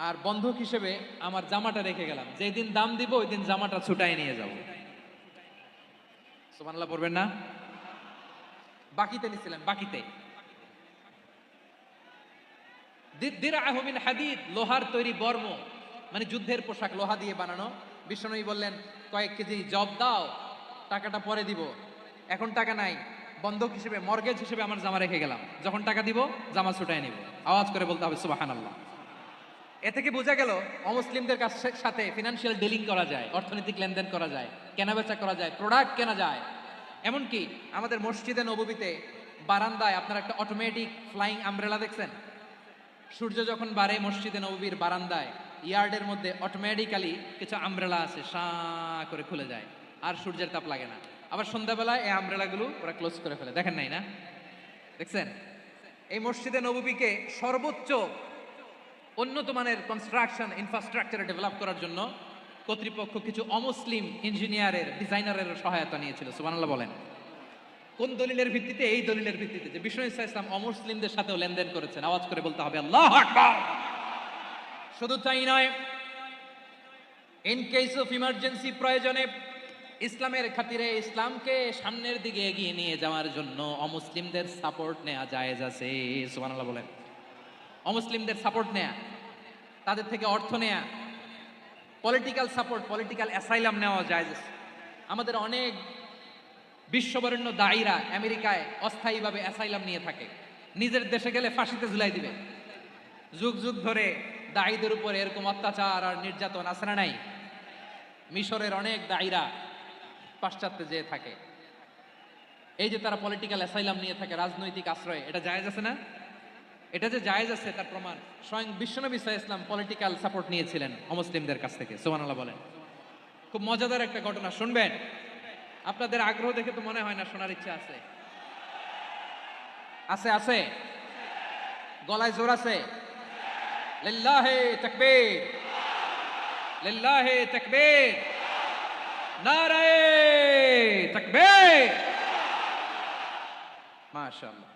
আর বন্ধক হিসেবে আমার জামাটা রেখে গেলাম, যেদিন দাম দিব ওই দিন জামাটা ছুটাই নিয়ে যাব। সুবহানাল্লাহ পড়বেন না? বাকিতে নিছিলেন, বাকিতে। দিরআহু মিন হাদিদ, লোহার তৈরি বর্ম, মানে যুদ্ধের পোশাক, লোহা দিয়ে বানানো। বিষ্ণুনবী বললেন, কয়েক কেজি জব দাও, টাকাটা পরে দিব, এখন টাকা নাই, বন্ধক হিসেবে, মর্গেজ হিসেবে আমার জামা রেখে গেলাম, যখন টাকা দিব জামা ছুটাই নিব। আওয়াজ করে বলতে হবে সুবহানাল্লাহ। এ থেকে বোঝা গেল অমুসলিমদের সাথে ফিনান্সিয়াল ডিলিং করা যায়, অর্থনৈতিক লেনদেন করা যায়, কেনাবেচা করা যায়, প্রোডাক্ট কেনা যায়। এমনকি আমাদের মসজিদে নববীতে বারান্দায় আপনারা একটা অটোমেটিক ফ্লাইং আমব্রেলা দেখছেন? সূর্য যখন বাড়ে মসজিদে নববীর বারান্দায় ইয়ার্ডের মধ্যে অটোমেটিক্যালি কিছু আমব্রেলা আছে, শাঁ করে খুলে যায়, আর সূর্যের তাপ লাগে না। আবার সন্ধ্যাবেলায় এই আমব্রেলাগুলো ওরা ক্লোজ করে ফেলে, দেখেন নাই না? দেখছেন? এই মসজিদে নববীকে সর্বোচ্চ উন্নত মানের কনস্ট্রাকশন ইনফ্রাস্ট্রাকচারে ডেভেলপ করার জন্য কর্তৃপক্ষ কিছু অমুসলিম ইঞ্জিনিয়ারের, ডিজাইনারের সহায়তা নিয়েছিল। সুবহানাল্লাহ বলেন। কোন দলিলের ভিত্তিতে? এই দলিলের ভিত্তিতে যে বিষ্ণু ইসা ইসলাম অমুসলিমদের সাথেও লেনদেন করেছেন। আওয়াজ করে বলতে হবে আল্লাহু আকবার। শুধু তাই নয়, ইন কেস অফ ইমার্জেন্সি, প্রয়োজনে ইসলামের খাতিরে, ইসলামকে সামনের দিকে এগিয়ে নিয়ে যাওয়ার জন্য অমুসলিমদের সাপোর্ট নেওয়া জায়েজ আছে। সুবহানাল্লাহ বলেন। অমুসলিমদের সাপোর্ট নেয়া, তাদের থেকে অর্থ নেয়া, পলিটিক্যাল সাপোর্ট, পলিটিক্যাল অ্যাসাইলাম নেওয়া জায়েজ আছে। আমাদের অনেক বিশ্ববরেণ্য দায়ীরা আমেরিকায় অস্থায়ীভাবে অ্যাসাইলাম নিয়ে থাকে, নিজের দেশে গেলে ফাঁসিতে ঝুলাই দিবে। যুগ যুগ ধরে দায়ীদের উপরে এরকম অত্যাচার আর নির্যাতন আছে না নাই? মিশরের অনেক দায়ীরা পাশ্চাত্যে যেয়ে থাকে, এই যে তারা পলিটিক্যাল অ্যাসাইলাম নিয়ে থাকে, রাজনৈতিক আশ্রয়, এটা জায়েজ আছে না? এটা যে জায়েজ আছে তার প্রমাণ স্বয়ং বিশ্বনবী সাল্লাল্লাহু আলাইহি ওয়াসাল্লাম পলিটিক্যাল সাপোর্ট নিয়েছিলেন অমুসলিমদের কাছ থেকে। সুবহানাল্লাহ বলেন। খুব মজাদার একটা ঘটনা শুনবেন, আপনাদের আগ্রহ দেখে তো মনে হয় না শোনার ইচ্ছা আছে? আছে, আছে, গলায় জোর আছে। লিল্লাহে তাকবীর, লিল্লাহে তাকবীর, নারায়ে তাকবীর। মাশাআল্লাহ।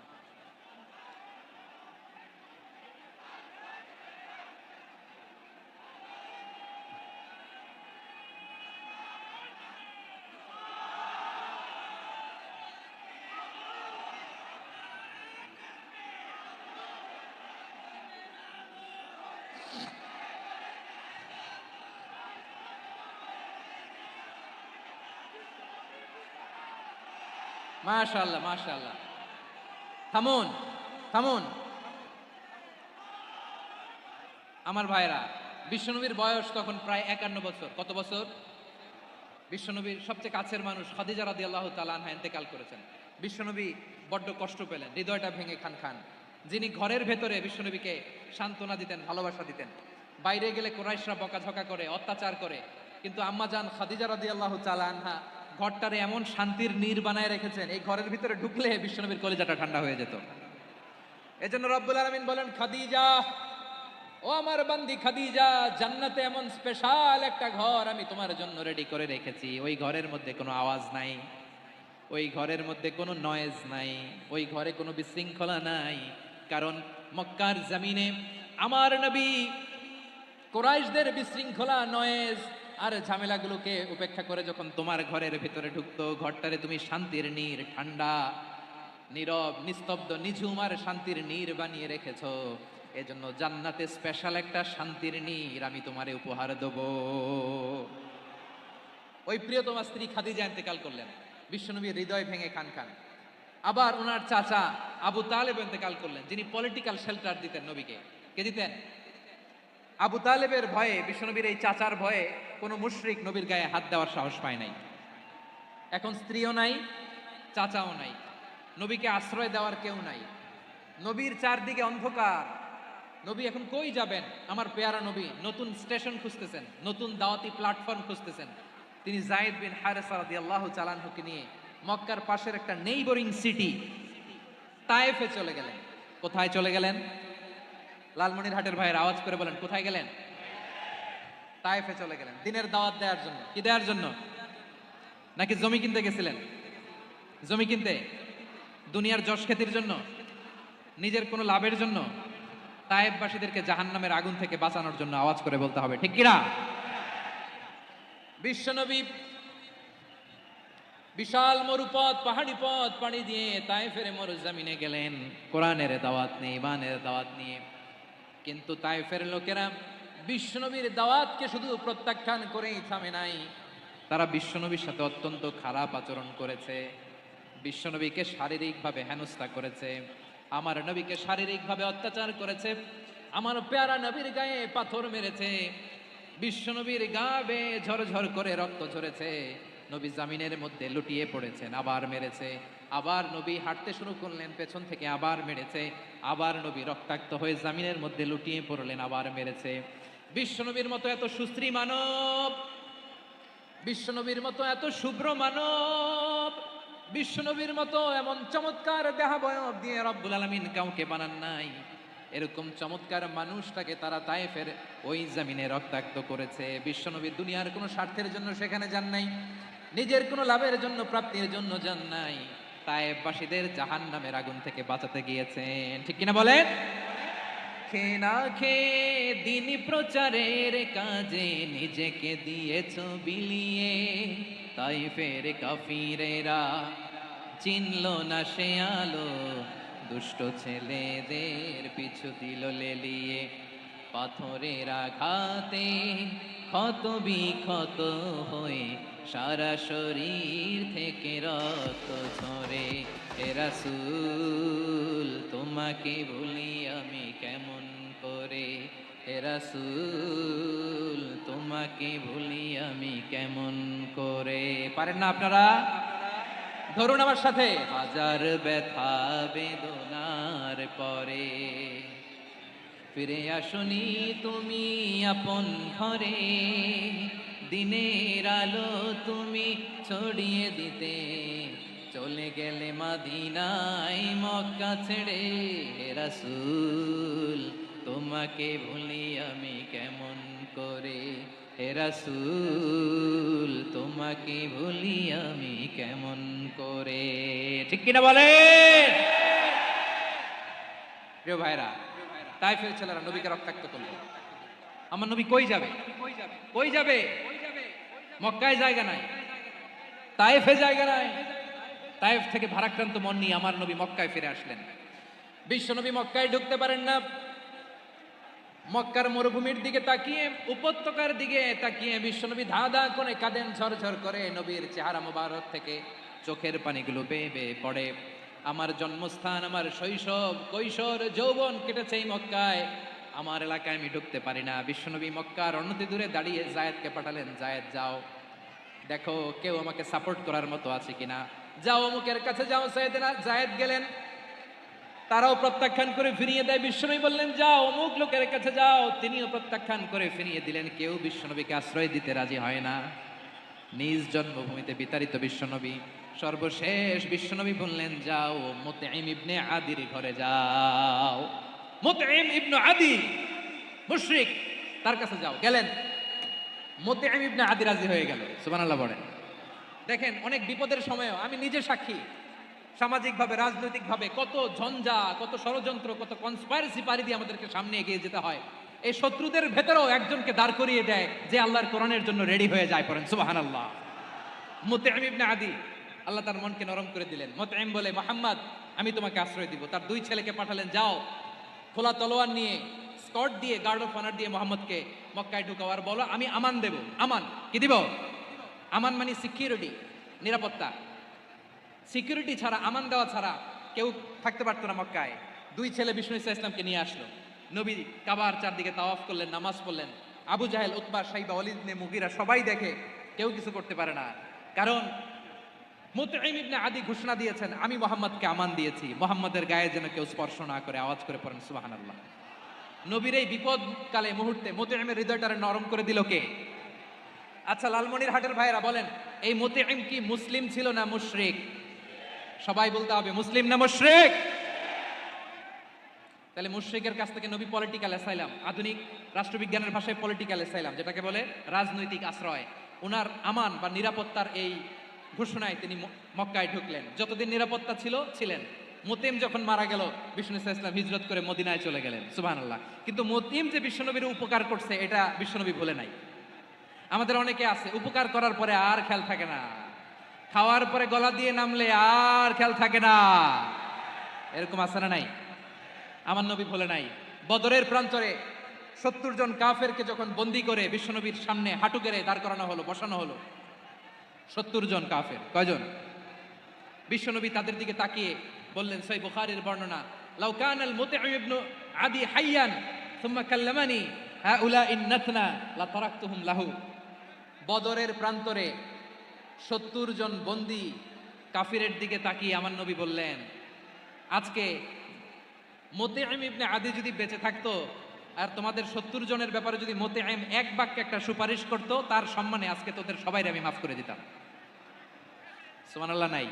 মাশাআল্লাহ, মাশাআল্লাহ। থামুন, থামুন আমার ভাইরা। বিশ্বনবীর বয়স তখন প্রায় 51 বছর। কত বছর? বিশ্বনবীর সবচেয়ে কাছের মানুষ খাদিজা রাদিয়াল্লাহু তাআলা আনহা ইন্তেকাল করেছেন। বিশ্বনবী বড্ড কষ্ট পেলেন, হৃদয়টা ভেঙে খান খান। যিনি ঘরের ভেতরে বিশ্বনবীকে সান্ত্বনা দিতেন, ভালোবাসা দিতেন, বাইরে গেলে কুরাইশরা বকাঝকা করে, অত্যাচার করে, কিন্তু আম্মা জান খাদিজা রাদিয়াল্লাহু তাআলা আনহা ঘরটারে এমন শান্তির নীর বানায় রেখেছেন, এই ঘরের ভিতরে ঢুকলে বিশ্বনবীর কলিজাটা ঠান্ডা হয়ে যেত। এজন্য রব্বুল আলামিন বলেন, খাদিজা, ও আমার বান্দি খাদিজা, জান্নাতে এমন স্পেশাল একটা ঘর আমি তোমার জন্য রেডি করে রেখেছি। ওই ঘরের মধ্যে কোনো আওয়াজ নাই, ওই ঘরের মধ্যে কোনো নয়েজ নাই, ওই ঘরে কোনো বিশৃঙ্খলা নাই। কারণ মক্কার জমিনে আমার নবী কুরাইশদের বিশৃঙ্খলা, নয়েজ আর ঝামেলাগুলোকে উপেক্ষা করে যখন তোমার ঘরের ভিতরে ঢুকতো, ঘরটারে তুমি শান্তির নীর, ঠান্ডা, নীরব, নিস্তব্ধ, নিঝুম আর শান্তির নীর বানিয়ে রেখেছো। এজন্য জান্নাতে স্পেশাল একটা শান্তির নীর আমি তোমারে উপহার দেব। ওই প্রিয়তমা স্ত্রী খাদিজা ইন্তেকাল করলেন, বিশ্বনবীর হৃদয় ভেঙে খান খান। আবার ওনার চাচা আবু তালেব ইন্তেকাল করলেন, যিনি পলিটিক্যাল শেল্টার দিতেন নবীকে। কে দিতেন? আবু তালেবের ভয়ে, বিশ্বনবীর এই চাচার ভয়ে কোনো মুশরিক নবীর গায়ে হাত দেওয়ার সাহস পায় নাই। এখন স্ত্রীও নাই, চাচাও নাই, নবীকে আশ্রয় দেওয়ার কেউ নাই, নবীর চারদিকে অন্ধকার। নবী এখন কই যাবেন? আমার পেয়ারা নবী নতুন স্টেশন খুঁজতেছেন, নতুন দাওয়াতি প্ল্যাটফর্ম খুঁজতেছেন। তিনি যায়েদ বিন হারেসা রাদিয়াল্লাহু তাআলা আনহুকে নিয়ে মক্কার পাশের একটা নেইবরিং সিটি তায়েফে চলে গেলেন। কোথায় চলে গেলেন? লালমনিরহাটের ভাইয়ের আওয়াজ করে বলেন, কোথায় গেলেন? তায়েফে চলে গেলেন দিনের দাওয়াত দেওয়ার জন্য। কি দেওয়ার জন্য? নাকি জমি কিনতে গেছিলেন? জমি কিনতে? দুনিয়ার যশ খ্যাতির জন্য? নিজের কোনো লাভের জন্য? তায়েফবাসীদেরকে জাহান্নামের আগুন থেকে বাঁচানোর জন্য। আওয়াজ করে বলতে হবে ঠিক কিনা? বিশ্বনবী বিশাল মরুপথ, পাহাড়ি পথ পাড়ি দিয়ে তায়েফের মরুজমিনে গেলেন কোরআনের দাওয়াত নিয়ে, ইমানের দাওয়াত নিয়ে। কিন্তু তায়েফের লোকেরা বিশ্বনবীর দাওয়াতকে শুধু প্রত্যাখ্যান করেই থামে নাই, তারা বিশ্বনবীর সাথে অত্যন্ত খারাপ আচরণ করেছে। বিশ্বনবীকে শারীরিকভাবে হেনস্থা করেছে, আমার নবীকে শারীরিকভাবে অত্যাচার করেছে, আমার পেয়ারা নবীর গায়ে পাথর মেরেছে, বিশ্বনবীর গা বেয়ে ঝরঝর করে রক্ত ঝরেছে, নবী জামিনের মধ্যে লুটিয়ে পড়েছেন, আবার মেরেছে, আবার নবী হাঁটতে শুরু করলেন, পেছন থেকে আবার মেরেছে, আবার নবী রক্তাক্ত হয়ে জামিনের মধ্যে লুটিয়ে পড়লেন, আবার মেরেছে। বিশ্বনবীর মতো এত সুশ্রী মানব, বিশ্বনবীর মতো এত শুভ্র মানব, বিশ্বনবীর মতো এমন চমৎকার দেহাবয়ব দিয়ে রব্বুল আলামিন কাউকে বানান নাই। এরকম চমৎকার মানুষটাকে তারা তায়েফের ওই জমিনে রক্তাক্ত করেছে। বিশ্বনবী দুনিয়ার কোনো স্বার্থের জন্য সেখানে যান নাই, নিজের কোনো লাভের জন্য, প্রাপ্তির জন্য যান নাই, তায়েফবাসীদের জাহান্নামের আগুন থেকে বাঁচাতে গিয়েছেন। ঠিক কিনা বলেন? খেয়ে না খেয়ে দিন প্রচারের কাজে নিজেকে দিয়েছ বিলিয়ে, তাইফের কাফিরেরা চিনল না সে আলো, দুষ্ট ছেলেদের পিছু দিল লেলিয়ে, পাথরের আঘাতে ক্ষত বিক্ষত হয়ে সারা শরীর থেকে রক্ত ঝরে। হে রাসূল তোমাকে ভুলি আমি কেমন করে, হে রাসূল তোমাকে ভুলি আমি কেমন করে। পারেন না আপনারা? ধরুন আমার সাথে। হাজার ব্যথা বেদনার পরে ফিরে আসনি তুমি আপন ঘরে, দিনের আলো তুমি ছড়িয়ে দিতে চলে গেলে মদিনায় মক্কা ছেড়ে। হে রাসূল তোমাকে ভুলি আমি কেমন করে, হে রাসূল তোমাকে ভুলি আমি কেমন করে। ঠিক কিনা বলে? প্রিয় ভাইরা, তায়েফের ছেলেরা নবীকে রক্তাক্ত করলো। আমার নবী কই যাবে? কই যাবে? মক্কায় জায়গা নাই, তায়েফে জায়গা নাই। তায়েফ থেকে ভারাক্রান্ত মন নিয়ে আমার নবী মক্কায় ফিরে আসলেন। বিশ্ব নবী মক্কায় ঢুকতে পারেন না। মক্কার মরুভূমির দিকে তাকিয়ে, উপত্যকার দিকে তাকিয়ে বিশ্বনবী ধা ধা করে কাঁদেন, ঝরঝর করে। নবীর চেহারা মোবারক থেকে চোখের পানিগুলো বেয়ে বেয়ে পড়ে। আমার জন্মস্থান, আমার শৈশব, কৈশোর, যৌবন কেটেছে এই মক্কায়, আমার এলাকায় আমি ঢুকতে পারি না। বিশ্বনবী মক্কার অনতি দূরে দাঁড়িয়ে জায়েদকে পাঠালেন, জায়েদ যাও দেখো কেউ আমাকে সাপোর্ট করার মতো আছে কিনা, যাও অমুকের কাছে যাও। জায়েদ গেলেন, তারাও প্রত্যাখ্যান করে ফিরিয়ে দেয়। বিশ্বনবী বললেন যাও অমুক লোকের কাছে যাও, তিনিও প্রত্যাখ্যান করে ফিরিয়ে দিলেন। কেউ বিশ্বনবীকে আশ্রয় দিতে রাজি হয় না। নিজ জন্মভূমিতে বিতাড়িত বিশ্বনবী সর্বশেষ বিশ্বনবী বললেন যাও মুতঈম ইবনে আদির ঘরে যাও। মুতঈম ইবনে আদি মুশরিক, তার কাছে যাও। গেলেন, মুতঈম ইবনে আদি রাজি হয়ে গেল। সুবহানাল্লাহ বলেন। দেখেন অনেক বিপদের সময়ও আমি নিজে সাক্ষী, সামাজিকভাবে, রাজনৈতিকভাবে কত ঝঞ্ঝা, কত ষড়যন্ত্র, কত কনস্পাইরেসি পাড়ি দিয়ে আমাদেরকে সামনে এগিয়ে যেতে হয়। এই শত্রুদের ভেতরেও একজনকে দাঁড় করিয়ে দেয় যে আল্লাহর কোরআনের জন্য রেডি হয়ে যায়। পড়েন সুবহানাল্লাহ। মুতঈম ইবনে আদি, আল্লাহ তার মনকে নরম করে দিলেন। মুতঈম বলে মুহাম্মদ আমি তোমাকে আশ্রয় দিব। তার দুই ছেলেকে পাঠালেন, যাও খোলা তলোয়ার নিয়ে, স্কট দিয়ে, গার্ড অফ অনার দিয়ে মোহাম্মদকে মক্কায় ঢুকাও, আর বলো আমি আমান দেব। আমান কি দিব? আমান মানে সিকিউরিটি, নিরাপত্তা। সিকিউরিটি ছাড়া, আমান দেওয়া ছাড়া কেউ থাকতে পারতো না মক্কায়। দুই ছেলে বিষ্ণু ইসা ইসলামকে নিয়ে আসলো। নবী কাবার চারদিকে তাওয়াফ করলেন, নামাজ পড়লেন। আবু জাহেল, উতবা, সাইবা, ওয়ালিদ ইবনে মুগীরা সবাই দেখে, কেউ কিছু করতে পারে না। কারণ মুতঈম ইবনে আদি ঘোষণা দিয়েছেন, আমি মুহাম্মদকে আমান দিয়েছি, মুহাম্মাদের গায়ে যেন কেউ স্পর্শ না করে। আওয়াজ করে পড়েন সুবহানাল্লাহ। নবীর এই বিপদকালে মুহূর্তে মুতঈমের হৃদয়টারে নরম করে দিল কে? আচ্ছা, লালমনির হাটের ভাইরা বলেন, এই মুতঈম কি মুসলিম ছিল না মুশরিক? সবাই বলতে হবে মুসলিম না মুশরিক। তাহলে মুশরিকের কাছ থেকে নবী পলিটিক্যাল অ্যাসাইলাম, আধুনিক রাষ্ট্রবিজ্ঞানের ভাষায় পলিটিক্যাল অ্যাসাইলাম, যেটাকে বলে রাজনৈতিক আশ্রয়, ওনার আমান বা নিরাপত্তার এই ঘোষণায় তিনি মক্কায় ঢুকলেন। যতদিন নিরাপত্তা ছিল ছিলেন। মুতিম যখন মারা গেল, বিষ্ণু ইসলাম হিজরত করে মদিনায় চলে গেলেন, সুবহানাল্লাহ। কিন্তু মুতিম যে বিশ্বনবীর উপকার করছে এটা বিশ্বনবী ভুলে নাই। আমাদের অনেকে আছে উপকার করার পরে আর খেয়াল থাকে না, খাওয়ার পরে গলা দিয়ে নামলে আর খেয়াল থাকে না, এরকম আছে না নাই? আমার নবী ভুলে নাই। বদরের প্রান্তরে 70 জন কাফেরকে যখন বন্দী করে বিশ্বনবীর সামনে হাঁটু গেড়ে দাঁড় করানো হলো, বসানো হলো, 70 জন কাফের, কয়জন? বিশ্বনবী তাদের দিকে তাকিয়ে বললেন, সহিহ বুখারীর বর্ণনা, লাউ কানাল মুতঈম ইবনে আদি হাইয়ান সুম্মা কাল্লামানি হাউলাইন নাতনা লা তারাকতুহুম লাহু। বদরের প্রান্তরে 70 জন বন্দী কাফিরের দিকে তাকিয়ে আমার নবী বললেন, আজকে মুতঈম ইবনে আদি যদি বেঁচে থাকতো আর তোমাদের 70 জনের ব্যাপারে যদি মুতঈম এক বাক্যে একটা সুপারিশ করতো, তার সম্মানে আজকে তোদের সবাইকে আমি মাফ করে দিতাম। সুবহানাল্লাহ নাই?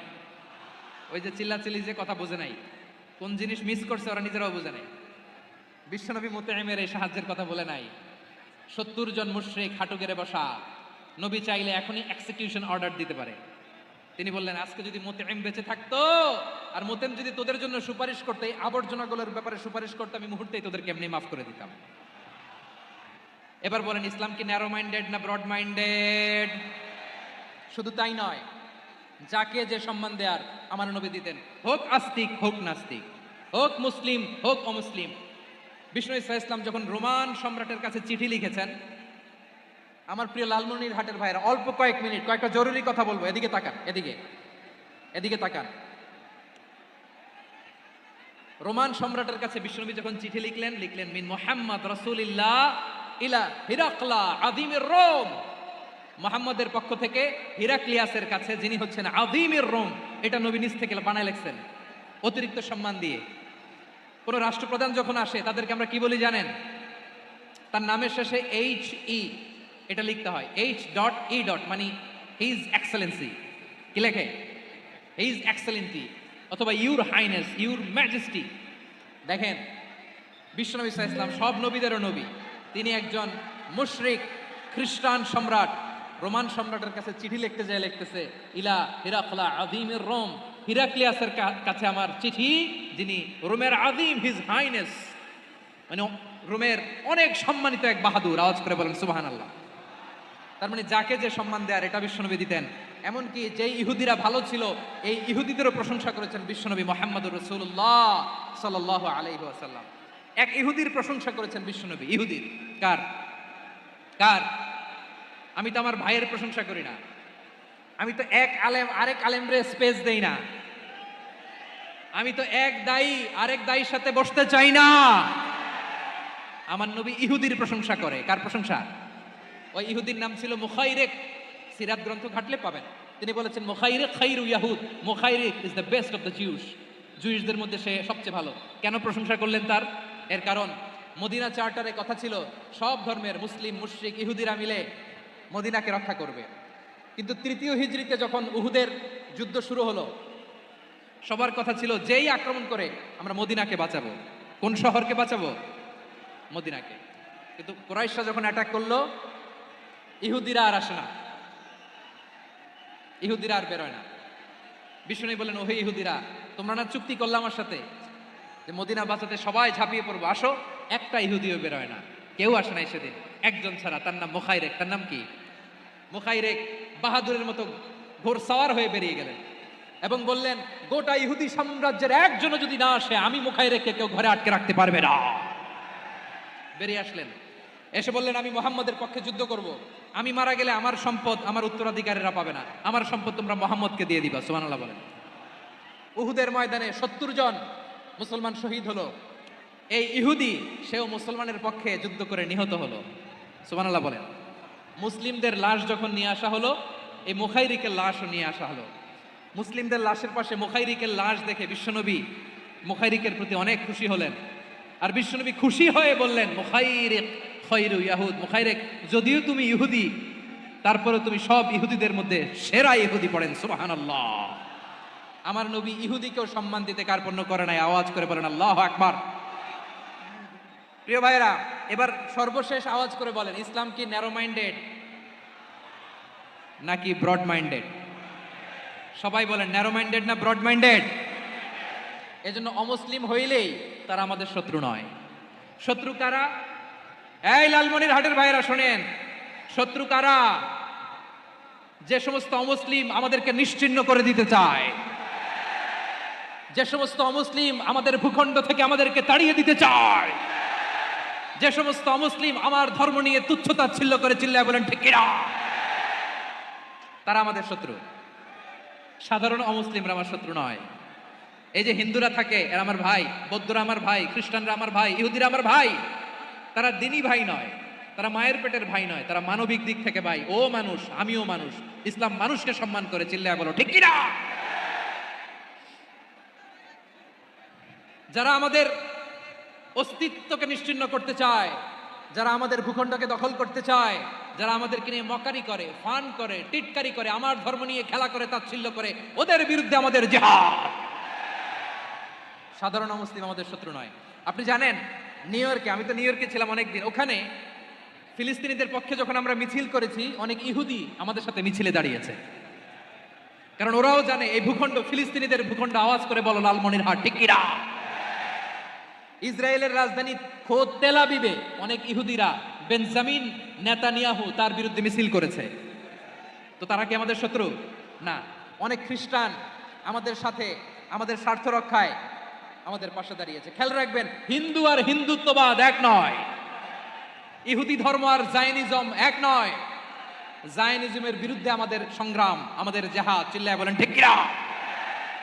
ওই যে চিল্লাচিল্লি যে কথা বোঝে নাই, কোন জিনিস মিস করছে ওরা নিজেরাও বোঝে নাই। বিশ্বনবী মুতঈমের এই সাহায্যের কথা বলে নাই। 70 জন মুশরিক হাঁটু গেড়ে বসা, নবী চাইলে এখনই এক্সিকিউশন অর্ডার দিতে পারে। তিনি বললেন, আজকে যদি মুতঈম বেঁচে থাকতো আর মুতঈম যদি তোদের জন্য সুপারিশ করতে, এই আবর্জনাগুলোর ব্যাপারে সুপারিশ করতে, আমি মুহূর্তেই তোদেরকে এমনি মাফ করে দিতাম। এবার বলেন, ইসলাম কি ন্যারো মাইন্ডেড না ব্রড মাইন্ডেড? শুধু তাই নয়, যাকে যে সম্মান দেয়ার আমার নবী দিতেন, হোক আস্তিক হোক নাস্তিক, হোক মুসলিম হোক অমুসলিম। বিষ্ণু ইসলাম যখন রোমান সম্রাটের কাছে চিঠি লিখেছেন, আমার প্রিয় লালমনির হাটের ভাইরা, অল্প কয়েক মিনিট কয়েকটা জরুরি কথা বলবো, এদিকে তাকান, এদিকে তাকান। রোমান সম্রাটের কাছে বিশ্বনবী যখন চিঠি লিখলেন মিন মুহাম্মদ রাসূলিল্লাহ ইলা হিরাকলা আযীমির রোম, মুহাম্মদের পক্ষ থেকে হিরাক্লিয়াসের কাছে, যিনি হচ্ছেন আযীমির রোম। এটা নবী নিজ থেকে বানায় লিখছেন, অতিরিক্ত সম্মান দিয়ে। কোন রাষ্ট্রপ্রধান যখন আসে তাদেরকে আমরা কি বলি জানেন? তার নামের শেষে HE এটা লিখতে হয়, H.E. মানে হিজ এক্সেলেন্সি। কি লেখে? হিজ এক্সেলেন্সি অথবা ইউর হাইনেস, ইউর ম্যাজেস্টি। দেখেন, বিশ্বনবী সাল্লাল্লাহু আলাইহি ওয়াসাল্লাম সব নবীদেরও নবী। তিনি একজন মুশরিক খ্রিস্টান সম্রাট রোমান সম্রাটের কাছে চিঠি লিখতে যায়, লিখতেছে ইলা হিরাকলা আযীমির রোম, হিরাক্লিয়াসের কাছে আমার চিঠি, যিনি রোমের আযীম, হিজ হাইনেস, মানে রোমের অনেক সম্মানিত এক বাহাদুর। আওয়াজ করে বলেন সুবহানাল্লাহ। তার মানে যাকে যে সম্মান দেয়ার এটা বিশ্বনবী দিতেন। এমনকি যেই ইহুদিরা ভালো ছিল, এই ইহুদিদেরও প্রশংসা করেছেন বিশ্বনবী মুহাম্মদুর রাসূলুল্লাহ সাল্লাল্লাহু আলাইহি ওয়াসাল্লাম। এক ইহুদির প্রশংসা করেছেন বিশ্বনবী। ইহুদির কার? আমি তো আমার ভাইয়ের প্রশংসা করি না, আমি তো এক আলেম আরেক আলেমরে স্পেস দেই না, আমি তো এক দায়ী আরেক দায়ীর সাথে বসতে চাই না। আমার নবী ইহুদির প্রশংসা করে। কার প্রশংসা? ওই ইহুদির নাম ছিল মুখাইরিক। সিরাত গ্রন্থ ঘাটলে পাবেন। তিনি বলেছেন, মুখাইরিক খাইরু ইয়াহুদ, Mukhairiq is the best of the Jews. জুইশদের মধ্যে সে সবচেয়ে ভালো। কেন প্রশংসা করলেন তার? এর কারণ মদিনা চার্টারে কথা ছিল সব ধর্মের মুসলিম মুশরিক ইহুদিরা মিলে মদিনাকে রক্ষা করবে। কিন্তু 3য় হিজরিতে যখন উহুদের যুদ্ধ শুরু হলো, সবার কথা ছিল যেই আক্রমণ করে আমরা মদিনাকে বাঁচাবো। কোন শহরকে বাঁচাবো? মদিনাকে। কিন্তু কুরাইশরা যখন অ্যাটাক করলো, ইহুদিরা আর আসে না, ইহুদিরা আর বেরোয় না। বিষ্ণু বলেন, ওহে ইহুদিরা, তোমরা না চুক্তি করলে আমার সাথে যে মদিনা বাঁচাতে সবাই ঝাঁপিয়ে পড়বো, আসো। একটা ইহুদিও বেরোয় না, কেউ আসে নাই সেদিন, একজন ছাড়া। তার নাম মুখাইরেক। তার নাম কি? মুখাইরেক বাহাদুরের মতো ঘোড়সাওয়ার হয়ে বেরিয়ে গেলেন এবং বললেন, গোটা ইহুদি সাম্রাজ্যের একজনও যদি না আসে, আমি মুখাইরেককে কেউ ঘরে আটকে রাখতে পারবে না। বেরিয়ে আসলেন, এসে বললেন, আমি মুহাম্মদের পক্ষে যুদ্ধ করব। আমি মারা গেলে আমার সম্পদ আমার উত্তরাধিকারীরা পাবে না, আমার সম্পদ তোমরা মুহাম্মদকে দিয়ে দিবা। সুবহানাল্লাহ বলেন। উহুদের ময়দানে 70 জন মুসলমান শহীদ হলো। এই ইহুদি, সেও মুসলমানের পক্ষে যুদ্ধ করে নিহত হলো। সুবহানাল্লাহ বলেন। মুসলিমদের লাশ যখন নিয়ে আসা হলো, এই মুখাইরিকের লাশও নিয়ে আসা হলো। মুসলিমদের লাশের পাশে মুখাইরিকের লাশ দেখে বিশ্বনবী মুখাইরিকের প্রতি অনেক খুশি হলেন। আর বিশ্বনবী খুশি হয়ে বললেন, মুখাইরিক খৈরু ইয়াহুদ, মুখাইরিক যদিও তুমি ইহুদি, তারপরে তুমি সব ইহুদিদের মধ্যে সেরা ইহুদি। পড়েন সুবহানাল্লাহ। আমার নবী ইহুদিকেও সম্মান দিতে কার্পণ্য করে নাই, আওয়াজ করে বলেন আল্লাহু আকবার। প্রিয় ভাইরা, এবার সর্বশেষ আওয়াজ করে বলেন, ইসলাম কি ন্যারো মাইন্ডেড নাকি ব্রড মাইন্ডেড? সবাই বলেন ন্যারো মাইন্ডেড না ব্রড মাইন্ডেড? এজন্য অমুসলিম হইলেই তারা আমাদের শত্রু নয়। শত্রু কারা? এই লালমনিরহাটের ভাইরা শোনেন, শত্রু কারা? যে সমস্ত অমুসলিম আমাদেরকে নিশ্চিহ্ন করে দিতে চায়, যে সমস্ত অমুসলিম আমাদের ভূখণ্ড থেকে আমাদেরকে তাড়িয়ে দিতে চায়, যে সমস্ত অমুসলিম আমার ধর্ম নিয়ে তুচ্ছতাচ্ছিল্য করে চিল্লায় বলেন ঠিক কিনা, তারা আমাদের শত্রু। সাধারণ অমুসলিমরা আমার শত্রু নয়। এই যে হিন্দুরা থাকে এরা আমার ভাই, বৌদ্ধরা আমার ভাই, খ্রিস্টানরা আমার ভাই, ইহুদিরা আমার ভাই। তারা দিনই ভাই নয়, তারা মায়ের পেটের ভাই নয়, তারা মানবিক দিক থেকে ভাই। ও মানুষ, আমিও মানুষ। ইসলাম মানুষকে সম্মান করে, চিল্লায় বলো ঠিক কিনা। যারা আমাদের অস্তিত্বকে নিশ্চিহ্ন করতে চায়, যারা আমাদের ভূখণ্ডকে দখল করতে চায়, যারা আমাদেরকে নিয়ে মকারি করে, ফান করে, টিটকারি করে, আমার ধর্ম নিয়ে খেলা করে, তাচ্ছিল্য করে, ওদের বিরুদ্ধে আমাদের জিহাদ। সাধারণ মুসলিম আমাদের শত্রু নয়। আপনি জানেন নিউ ইয়র্কে, আমি তো নিউ ইয়র্কে ছিলাম অনেকদিন, ওখানে ফিলিস্তিনিদের পক্ষে যখন আমরা মিছিল করেছি, অনেক ইহুদি আমাদের সাথে মিছিলে দাঁড়িয়েছে। কারণ ওরাও জানে এই ভূখণ্ড ফিলিস্তিনিদের ভূখণ্ড। আওয়াজ করে বলো লালমনিরহাট ঠিক কিনা। ইসরায়েলের রাজধানী খোদ তেল আবিবে অনেক ইহুদিরা বেঞ্জামিন নেতানিয়াহু তার বিরুদ্ধে মিছিল করেছে। তো তারা কি আমাদের শত্রু? না। অনেক খ্রিস্টান আমাদের সাথে আমাদের স্বার্থ রক্ষায় আমাদের পাশে দাঁড়িয়েছে। খেয়াল রাখবেন, হিন্দু আর হিন্দুত্ববাদ এক নয়, ইহুদি ধর্ম আর জায়নিজম এক নয়। জায়নিজমের বিরুদ্ধে আমাদের সংগ্রাম, আমাদের জিহাদ, চিল্লায় বলেন ঠিক কিনা।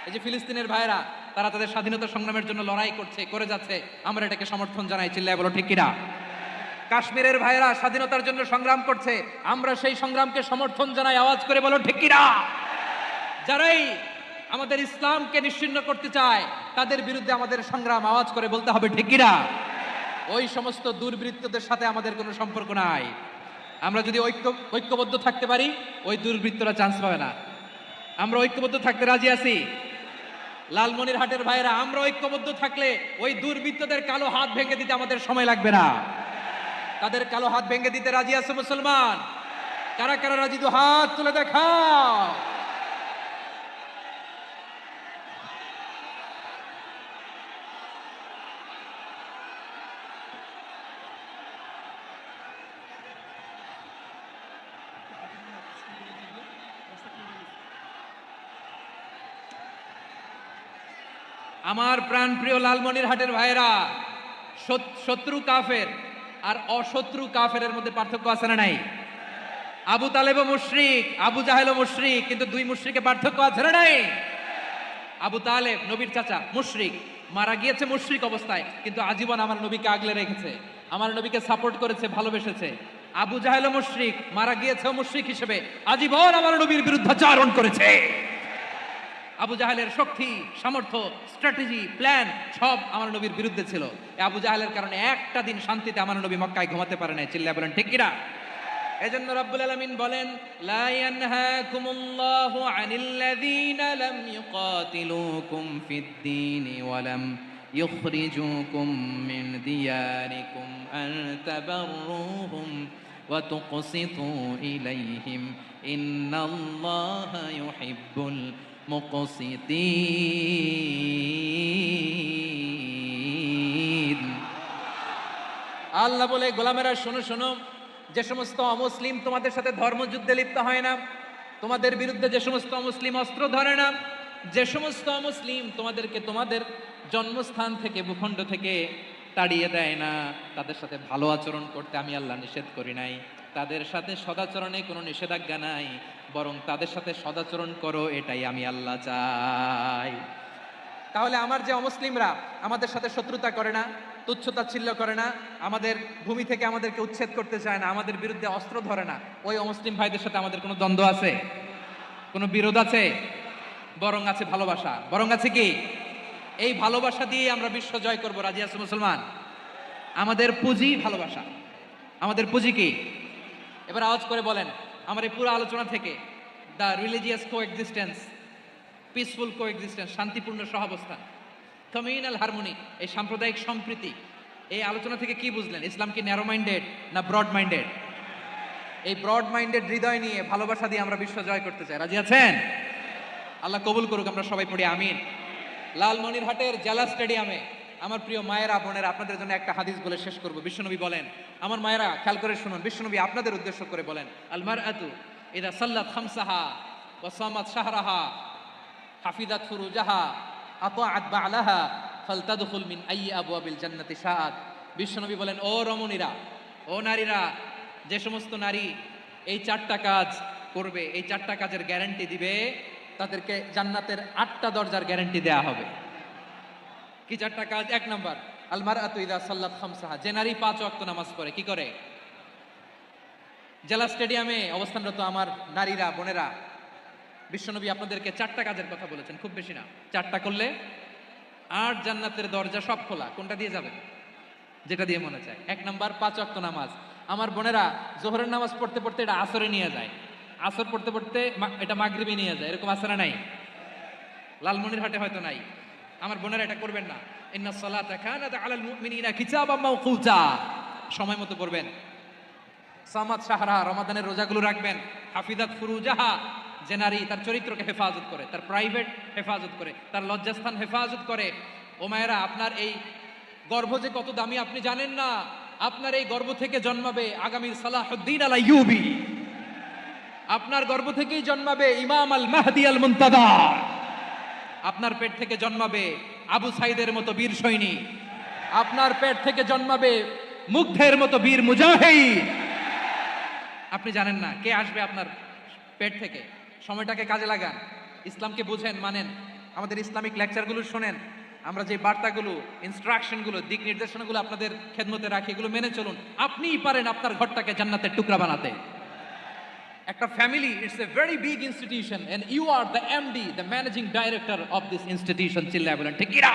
এই যে ফিলিস্তিনের ভাইরা, তারা তাদের স্বাধীনতা সংগ্রামের জন্য লড়াই করছে, করে যাচ্ছে, আমরা এটাকে সমর্থন জানাই, চিল্লায় বলো ঠিক কিনা। কাশ্মীরের ভাইরা স্বাধীনতার জন্য সংগ্রাম করছে, আমরা সেই সংগ্রামকে সমর্থন জানাই, আওয়াজ করে বলো ঠিক কিনা। যারাই আমাদের ইসলামকে নিশ্চিহ্ন করতে চায় তাদের বিরুদ্ধে আমাদের সংগ্রাম, আওয়াজ করে বলতে হবে ঠিক কিনা। ওই সমস্ত দুর্বৃত্তদের সাথে আমাদের কোনো সম্পর্ক নাই। আমরা যদি ঐক্যবদ্ধ থাকতে পারি, ওই দুর্বৃত্তরা চান্স পাবে না। আমরা ঐক্যবদ্ধ থাকতে রাজি আছি। লালমনিরহাটের ভাইরা, আমরা ঐক্যবদ্ধ থাকলে ওই দুর্বৃত্তদের কালো হাত ভেঙে দিতে আমাদের সময় লাগবে না। তাদের কালো হাত ভেঙে দিতে রাজি আছে মুসলমান? কারা কারা রাজি? দু হাত তুলে দেখাও। আমার প্রাণ প্রিয় লালমনিরহাটের ভাইরা, শত্রু কাফের আর অশত্রু কাফেরের মধ্যে পার্থক্য আছে না নাই? আবু তালেবও মুশরিক, আবু জাহেলও মুশরিক, কিন্তু দুই মুশরিকে পার্থক্য আছে না নাই? আবু তালেব নবীর চাচা, মুশরিক, মারা গিয়েছে মুশরিক অবস্থায়, কিন্তু আজীবন আমার নবীকে আগলে রেখেছে, আমার নবীকে সাপোর্ট করেছে, ভালোবেসেছে। আবু জাহেলও মুশরিক, মারা গিয়েছে মুশরিক হিসেবে, আজীবন আমার নবীর বিরুদ্ধাচারণ করেছে। আবু জাহেলের শক্তি, সামর্থ্য, স্ট্র্যাটেজি, প্ল্যান সব আমার নবীর বিরুদ্ধে ছিল। আবু জাহেলের কারণে একটা দিন শান্তিতে আমার নবী মক্কায় ঘুমাতে পারে নাই, চিল্লায় বলেন ঠিক কিনা। এজন্য রব্বুল আলামিন বলেন, লা ইয়ানহাকুমুল্লাহু আনিল্লাযীনা লাম ইউকাতিলুকুম ফিদ-দীনি ওয়া লাম ইখরিজুকুম মিন দিয়ারিকুম আন তাবাররুহুম ওয়া তুকসিতু ইলাইহিম ইন্নাল্লাহা ইউহিব্বুল মুকসিতিন। আল্লাহ বলে, গোলামেরা শোনো শোনো, যে সমস্ত অমুসলিম তোমাদের সাথে ধর্মযুদ্ধে লিপ্ত হয় না, তোমাদের বিরুদ্ধে যে সমস্ত অমুসলিম অস্ত্র ধরে না, যে সমস্ত অমুসলিম তোমাদেরকে তোমাদের জন্মস্থান থেকে, ভূখণ্ড থেকে তাড়িয়ে দেয় না, তাদের সাথে ভালো আচরণ করতে আমি আল্লাহ নিষেধ করি নাই। তাদের সাথে সদাচরণে কোনো নিষেধাজ্ঞা নাই, বরং তাদের সাথে সদাচরণ করো, এটাই আমি আল্লাহ চাই। তাহলে আমার যে অমুসলিমরা আমাদের সাথে শত্রুতা করে না, তুচ্ছতাচ্ছিল্য করে না, আমাদের ভূমি থেকে আমাদেরকে উচ্ছেদ করতে চায় না, আমাদের বিরুদ্ধে অস্ত্র ধরে না, ওই অমুসলিম ভাইদের সাথে আমাদের কোনো দ্বন্দ্ব আছে? কোনো বিরোধ আছে? বরং আছে ভালোবাসা। বরং আছে কি? এই ভালোবাসা দিয়ে আমরা বিশ্ব জয় করব। রাজি আছো মুসলমান? আমাদের পুঁজি ভালোবাসা। আমাদের পুঁজি কি? এবার আওয়াজ করে বলেন, আমার এই পুরো আলোচনা থেকে the religious coexistence, peaceful coexistence, শান্তিপূর্ণ সহাবস্থান, কমিউনাল হারমোনি, এই সাম্প্রদায়িক সম্প্রীতি, এই আলোচনা থেকে কি বুঝলেন? ইসলাম কি ন্যারো মাইন্ডেড না ব্রড মাইন্ডেড? এই ব্রড মাইন্ডেড হৃদয় নিয়ে ভালোবাসা দিয়ে আমরা বিশ্ব জয় করতে চাই। রাজি আছেন? আল্লাহ কবুল করুক, আমরা সবাই পড়ি আমিন। লালমনিরহাটের জেলা স্টেডিয়ামে আমার প্রিয় মায়েরা বোনেরা, আপনাদের জন্য একটা হাদিস বলে শেষ করব। বিশ্বনবী বলেন, আমার মায়েরা খেয়াল করে শুনুন, বিশ্বনবী আপনাদের উদ্দেশ্য করে বলেন, আল মারআতু ইযা সাল্লাত খামসাহা ওয়া সামাত শাহরাহা হাফিজাত ফুরুজাহা আতাআত বা'লাহা ফালতাদখুল মিন আইয়ি আবওয়াবিল জান্নাতি শাআত। বিশ্বনবী বলেন, ও রমণীরা, ও নারীরা, যে সমস্ত নারী এই চারটা কাজ করবে, এই চারটা কাজের গ্যারান্টি দিবে, তাদেরকে জান্নাতের 8টা দরজার গ্যারান্টি দেয়া হবে। কি চারটা কাজ? এক নাম্বার, আল মারআতু ইযা সাল্লাত খামসাহা, যে নারী 5 ওয়াক্ত নামাজ পড়ে। কি করে? জেলা স্টেডিয়ামে অবস্থানরত আমার নারীরা বোনেরা, বিশ্বনবী আপনাদেরকে চারটা কাজের কথা বলেছেন, খুব বেশি না। চারটা করলে 8 জান্নাতের দরজা সব খোলা। কোনটা দিয়ে যাবেন? যেটা দিয়ে মনে চায়। এক নাম্বার 5 ওয়াক্ত নামাজ। আমার বোনেরা জোহরের নামাজ পড়তে পড়তে এটা আসরে নিয়ে যায়, আসর পড়তে পড়তে এটা মাগরিবে নিয়ে যায়। এরকম আসরে নাই? লালমনিরহাটে হয়তো নাই। আমার বোনেরা এটা করবেন না। ইন্নাস সালাতা কানাত আলাল মুমিনিনা কিতাবাম মাওকুতা, সময় মতো পড়বেন। সামাত শাহরা, রমাদানের রোজাগুলো রাখবেন। হাফিজাত ফুরুজাহা, যে নারী তার চরিত্রকে হেফাজত করে, তার প্রাইভেট হেফাজত করে, তার লজ্জাস্থান হেফাজত করে। ও মায়েরা, আপনার এই গর্ভ যে কত দামি আপনি জানেন না। আপনার এই গর্ভ থেকে জন্মাবে আগামীর সালাহুদ্দিন আল আইয়ুবী। আপনার গর্ভ থেকেই জন্মাবে ইমাম আল মাহদি আল মুনতাদা। আপনার পেট থেকে জন্মাবে আবু সাইদের মতো বীর সৈনিক। আপনার পেট থেকে জন্মাবে মুগ্ধের মতো বীর মুজাহিদ। আপনি জানেন না কে আসবে আপনার পেট থেকে। সময়টাকে কাজে লাগান, ইসলামকে বুঝেন, মানেন, আমাদের ইসলামিক লেকচারগুলো শোনেন। আমরা যে বার্তাগুলো, ইনস্ট্রাকশনগুলো, দিক নির্দেশনাগুলো আপনাদের খেদমতে রাখি, এগুলো মেনে চলুন। আপনিই পারেন আপনার ঘরটাকে জান্নাতের টুকরা বানাতে। একটা family, it's a very big institution and you are the MD, the managing director of this institution. চিল্লায় বলেন ঠিক কিনা?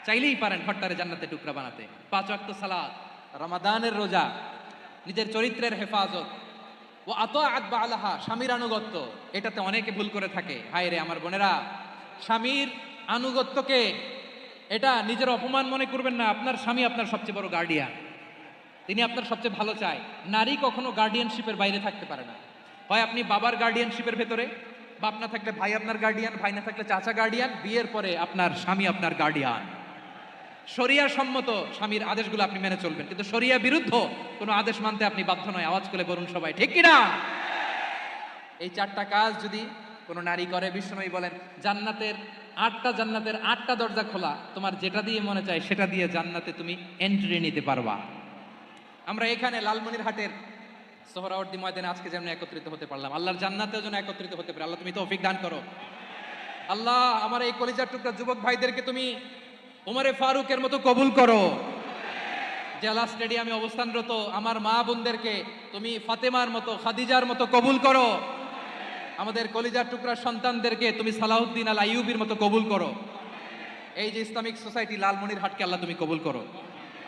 চাইলেই পারেন ঘরটারে জান্নাতের টুকরা বানাতে। 5 ওয়াক্ত সালাত, রমাদানের রোজা, নিজের চরিত্রের হেফাজত, ও আতাআত বা'লাহা, স্বামীর আনুগত্য। এটাতে অনেকে ভুল করে থাকে। হায় রে আমার বোনেরা, স্বামীর আনুগত্যকে এটা নিজের অপমান মনে করবেন না। আপনার স্বামী আপনার সবচেয়ে বড় গার্ডিয়ান, তিনি আপনার সবচেয়ে ভালো চায়। নারী কখনো গার্ডিয়ানশিপের বাইরে থাকতে পারে না। হয় আপনি বাবার গার্ডিয়ানশিপের ভেতরে, বাপ না থাকলে ভাই আপনার গার্ডিয়ান, ভাই না থাকলে চাচা গার্ডিয়ান, বিয়ের পরে আপনার স্বামী আপনার গার্ডিয়ান। শরিয়া সম্মত স্বামীর আদেশগুলো আপনি মেনে চলবেন, কিন্তু শরিয়া বিরুদ্ধ কোনো আদেশ মানতে আপনি বাধ্য নয়। আওয়াজ করে বলুন সবাই ঠিক কিনা? এই চারটা কাজ যদি কোনো নারী করে, বিশ্বনবী বলেন জান্নাতের 8টা দরজা খোলা। তোমার যেটা দিয়ে মনে চায় সেটা দিয়ে জান্নাতে তুমি এন্ট্রি নিতে পারবা। আমরা এখানে লালমনিরহাটের সোহরাওয়ার্দী ময়দানে আজকে যেমন একত্রিত হতে পারলাম, আল্লাহর জান্নাতেও যেন একত্রিত হতে পারে। আল্লাহ তুমি তৌফিক দান করো। আল্লাহ আমার এই কলিজার টুকরা যুবক ভাইদেরকে তুমি ওমরে ফারুকের মতো কবুল করো। জেলা স্টেডিয়ামে অবস্থানরত আমার মা বোনদেরকে তুমি ফাতেমার মতো, খাদিজার মতো কবুল করো। আমাদের কলিজার টুকরা সন্তানদেরকে তুমি সালাহুদ্দিন আল আইয়ুবীর মতো কবুল করো। এই যে ইসলামিক সোসাইটি লালমনিরহাটকে আল্লাহ তুমি কবুল করো।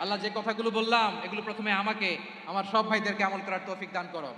আল্লাহ যে কথাগুলো বললাম এগুলো প্রথমে আমাকে, আমার সব ভাইদেরকে আমল করার তৌফিক দান করো।